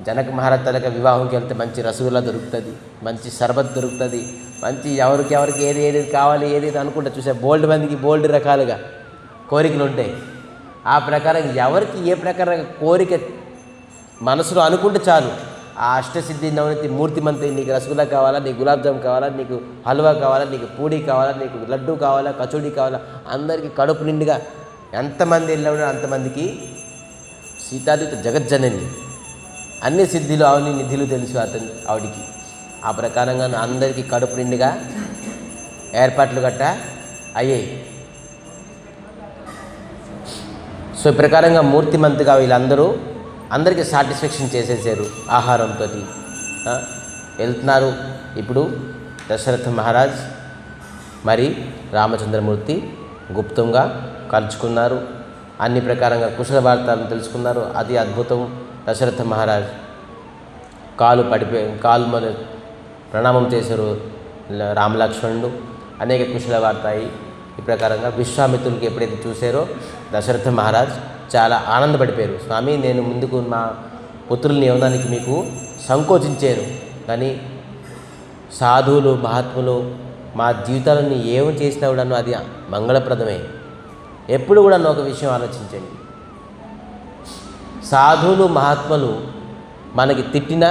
జనక మహారాజ్ తలక వివాహంకి వెళ్తే మంచి రసగుల్లా దొరుకుతుంది, మంచి షర్బత్ దొరుకుతుంది, మంచి ఎవరికి ఏది కావాలి ఏది అనుకుంటే చూసే బోల్డ్ మందికి బోల్డ్ రకాలుగా కోరికలు ఉంటాయి. ఆ ప్రకారం ఎవరికి ఏ ప్రకారంగా కోరిక మనసులో అనుకుంటే చాలు ఆ అష్టసిద్ధి నవనిధి మూర్తిమంతి. నీకు రసగుల్లా కావాలా, నీకు గులాబ్ జామ్ కావాలా, నీకు హల్వా కావాలా, నీకు పూడి కావాలా, నీకు లడ్డు కావాలా, కచోడీ కావాలా, అందరికీ కడుపు నిండుగా ఎంతమంది వెళ్ళినా అంతమందికి సీతాదేవి జగజ్జనని అన్ని సిద్ధిలు అవన్నీ నిధులు తెలుసు ఆవిడికి. ఆ ప్రకారంగా అందరికీ కడుపు నిండుగా ఏర్పాట్లు గట్ట అయ్యాయి. సో ఈ ప్రకారంగా మూర్తిమంతుగా వీళ్ళందరూ అందరికీ సాటిస్ఫాక్షన్ చేసేసారు. ఆహారంతో వెళ్తున్నారు. ఇప్పుడు దశరథ మహారాజ్ మరి రామచంద్రమూర్తి గుప్తంగా కలుసుకున్నారు. అన్ని ప్రకారంగా కుశల వార్తలను తెలుసుకున్నారు. అది అద్భుతం. దశరథ మహారాజ్ కాలు మన ప్రణామం చేశారు రామలక్ష్మణుడు. అనేక కుశల వార్త అయి ఈ ప్రకారంగా విశ్వామిత్రుడికి ఎప్పుడైతే చూశారో దశరథ మహారాజ్ చాలా ఆనందపడిపోయారు. స్వామి, నేను ముందుకు మా పుత్రుల్ని ఇవ్వడానికి మీకు సంకోచించాను, కానీ సాధువులు మహాత్ములు మా జీవితాలను ఏమి చేసినా కూడా అది మంగళప్రదమే. ఎప్పుడు కూడా ఒక విషయం ఆలోచించండి. సాధువులు మహాత్ములు మనకి తిట్టినా,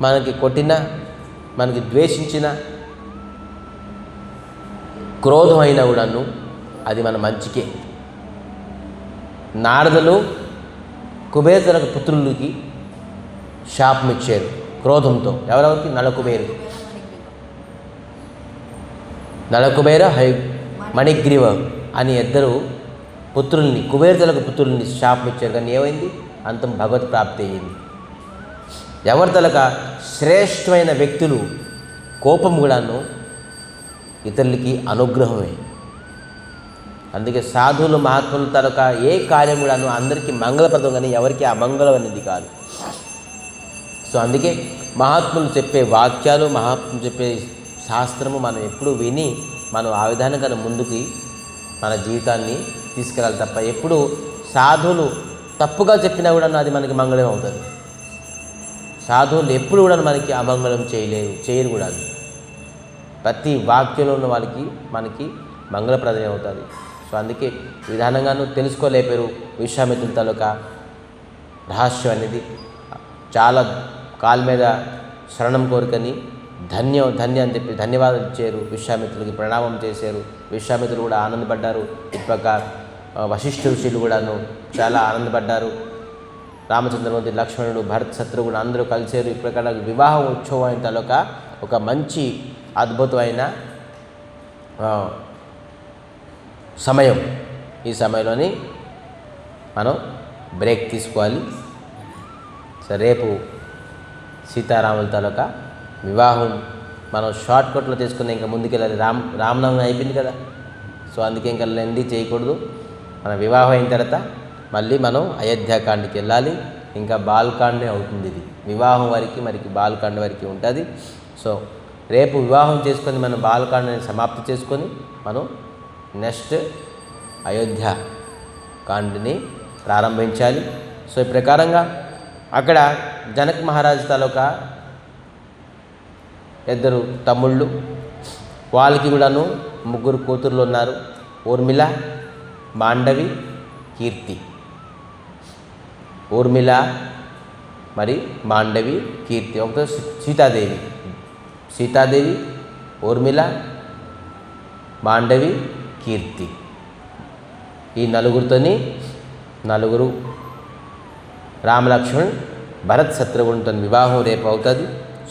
మనకి కొట్టినా, మనకి ద్వేషించిన, క్రోధం అయినా కూడాను అది మన మంచికే. నారదులు కుబేరులకు పుత్రులకి శాపం ఇచ్చారు క్రోధంతో. ఎవరెవరికి? నలకుబేర మణిగ్రీవ అని ఇద్దరు పుత్రుల్ని, కుబేరులకు పుత్రుల్ని శాపం ఇచ్చారు. కానీ ఏమైంది? అంతం భగవత్ ప్రాప్తి అయ్యింది. ఎవరి తలక శ్రేష్టమైన వ్యక్తులు కోపం కూడాను ఇతరులకి అనుగ్రహమే. అందుకే సాధువులు మహాత్ముల తలక ఏ కార్యం కూడాను అందరికీ మంగళప్రదం, కానీ ఎవరికి అమంగళం అనేది కాదు. సో అందుకే మహాత్ములు చెప్పే వాక్యాలు, మహాత్ములు చెప్పే శాస్త్రము మనం ఎప్పుడు విని మనం ఆ విధానంగా ముందుకి మన జీవితాన్ని తీసుకెళ్ళాలి తప్ప ఎప్పుడు సాధువులు తప్పుగా చెప్పినా కూడా అది మనకి మంగళం అవుతుంది. సాధువులు ఎప్పుడు కూడా మనకి అమంగళం చేయరు కూడా. ప్రతి వాక్యంలో ఉన్న వాళ్ళకి మనకి మంగళప్రదమే అవుతుంది. సో అందుకే విధానంగాను తెలుసుకోలేపారు విశ్వామిత్రుల తాలూకా రహస్యం అనేది. చాలా కాళ్ళ మీద శరణం కోరికని ధన్య అని చెప్పి ధన్యవాదాలు ఇచ్చారు. విశ్వామిత్రులకి ప్రణామం చేశారు. విశ్వామిత్రులు కూడా ఆనందపడ్డారు. ఇటుపక్క వశిష్ఠ ఋషులు కూడాను చాలా ఆనందపడ్డారు. రామచంద్రమూర్తి, లక్ష్మణుడు, భరత్, శత్రుఘ్నుడు అందరూ కలిసారు. ఈ ప్రకారం వివాహ ఉత్సవం అయిన తాలూకా ఒక మంచి అద్భుతమైన సమయం. ఈ సమయంలోని మనం బ్రేక్ తీసుకోవాలి. సరే, రేపు సీతారాముల తాలూకా వివాహం మనం షార్ట్ కట్లో తీసుకుని ఇంకా ముందుకెళ్ళాలి. రామనవమి అయిపోయింది కదా. సో అందుకే ఇంకా లెండి చేయకూడదు. మన వివాహం అయిన తర్వాత మళ్ళీ మనం అయోధ్యాకాండకి వెళ్ళాలి. ఇంకా బాల్కాండే అవుతుంది. ఇది వివాహం వరకు మరికి బాల్కాండ వరకు ఉంటుంది. సో రేపు వివాహం చేసుకొని మనం బాల్కాండని సమాప్తి చేసుకొని మనం నెక్స్ట్ అయోధ్యాకాండని ప్రారంభించాలి. సో ఈ ప్రకారంగా అక్కడ జనక మహారాజు తాలూకా ఇద్దరు తమ్ముళ్ళు, వాళ్ళకి కూడాను 3 కూతుర్లు ఉన్నారు. ఊర్మిళ, మాండవి, కీర్తి. ఊర్మిళ మరి మాండవి, కీర్తి. ఒకతో సీతాదేవి, ఊర్మిళ, మాండవి, కీర్తి. ఈ నలుగురు రామలక్ష్మణ్, భరత్, శత్రుఘ్నుతో వివాహం రేపు అవుతుంది.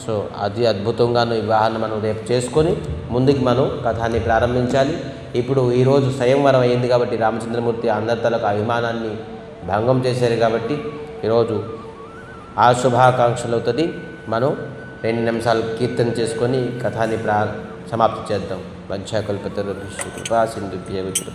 సో అది అద్భుతంగాను వివాహాన్ని మనం రేపు చేసుకొని ముందుకు మనం కథాన్ని ప్రారంభించాలి. ఇప్పుడు ఈరోజు స్వయంవరం అయింది కాబట్టి రామచంద్రమూర్తి అందరి తలకు అభిమానాన్ని భంగం చేశారు కాబట్టి ఈరోజు ఆ శుభాకాంక్షలతోటి మనం 2 నిమిషాలు కీర్తన చేసుకొని కథాన్ని సమాప్తి చేద్దాం. వంచాకల్పతరుభ్యశ్చ కృపా సింధుభ్యో విష్ణు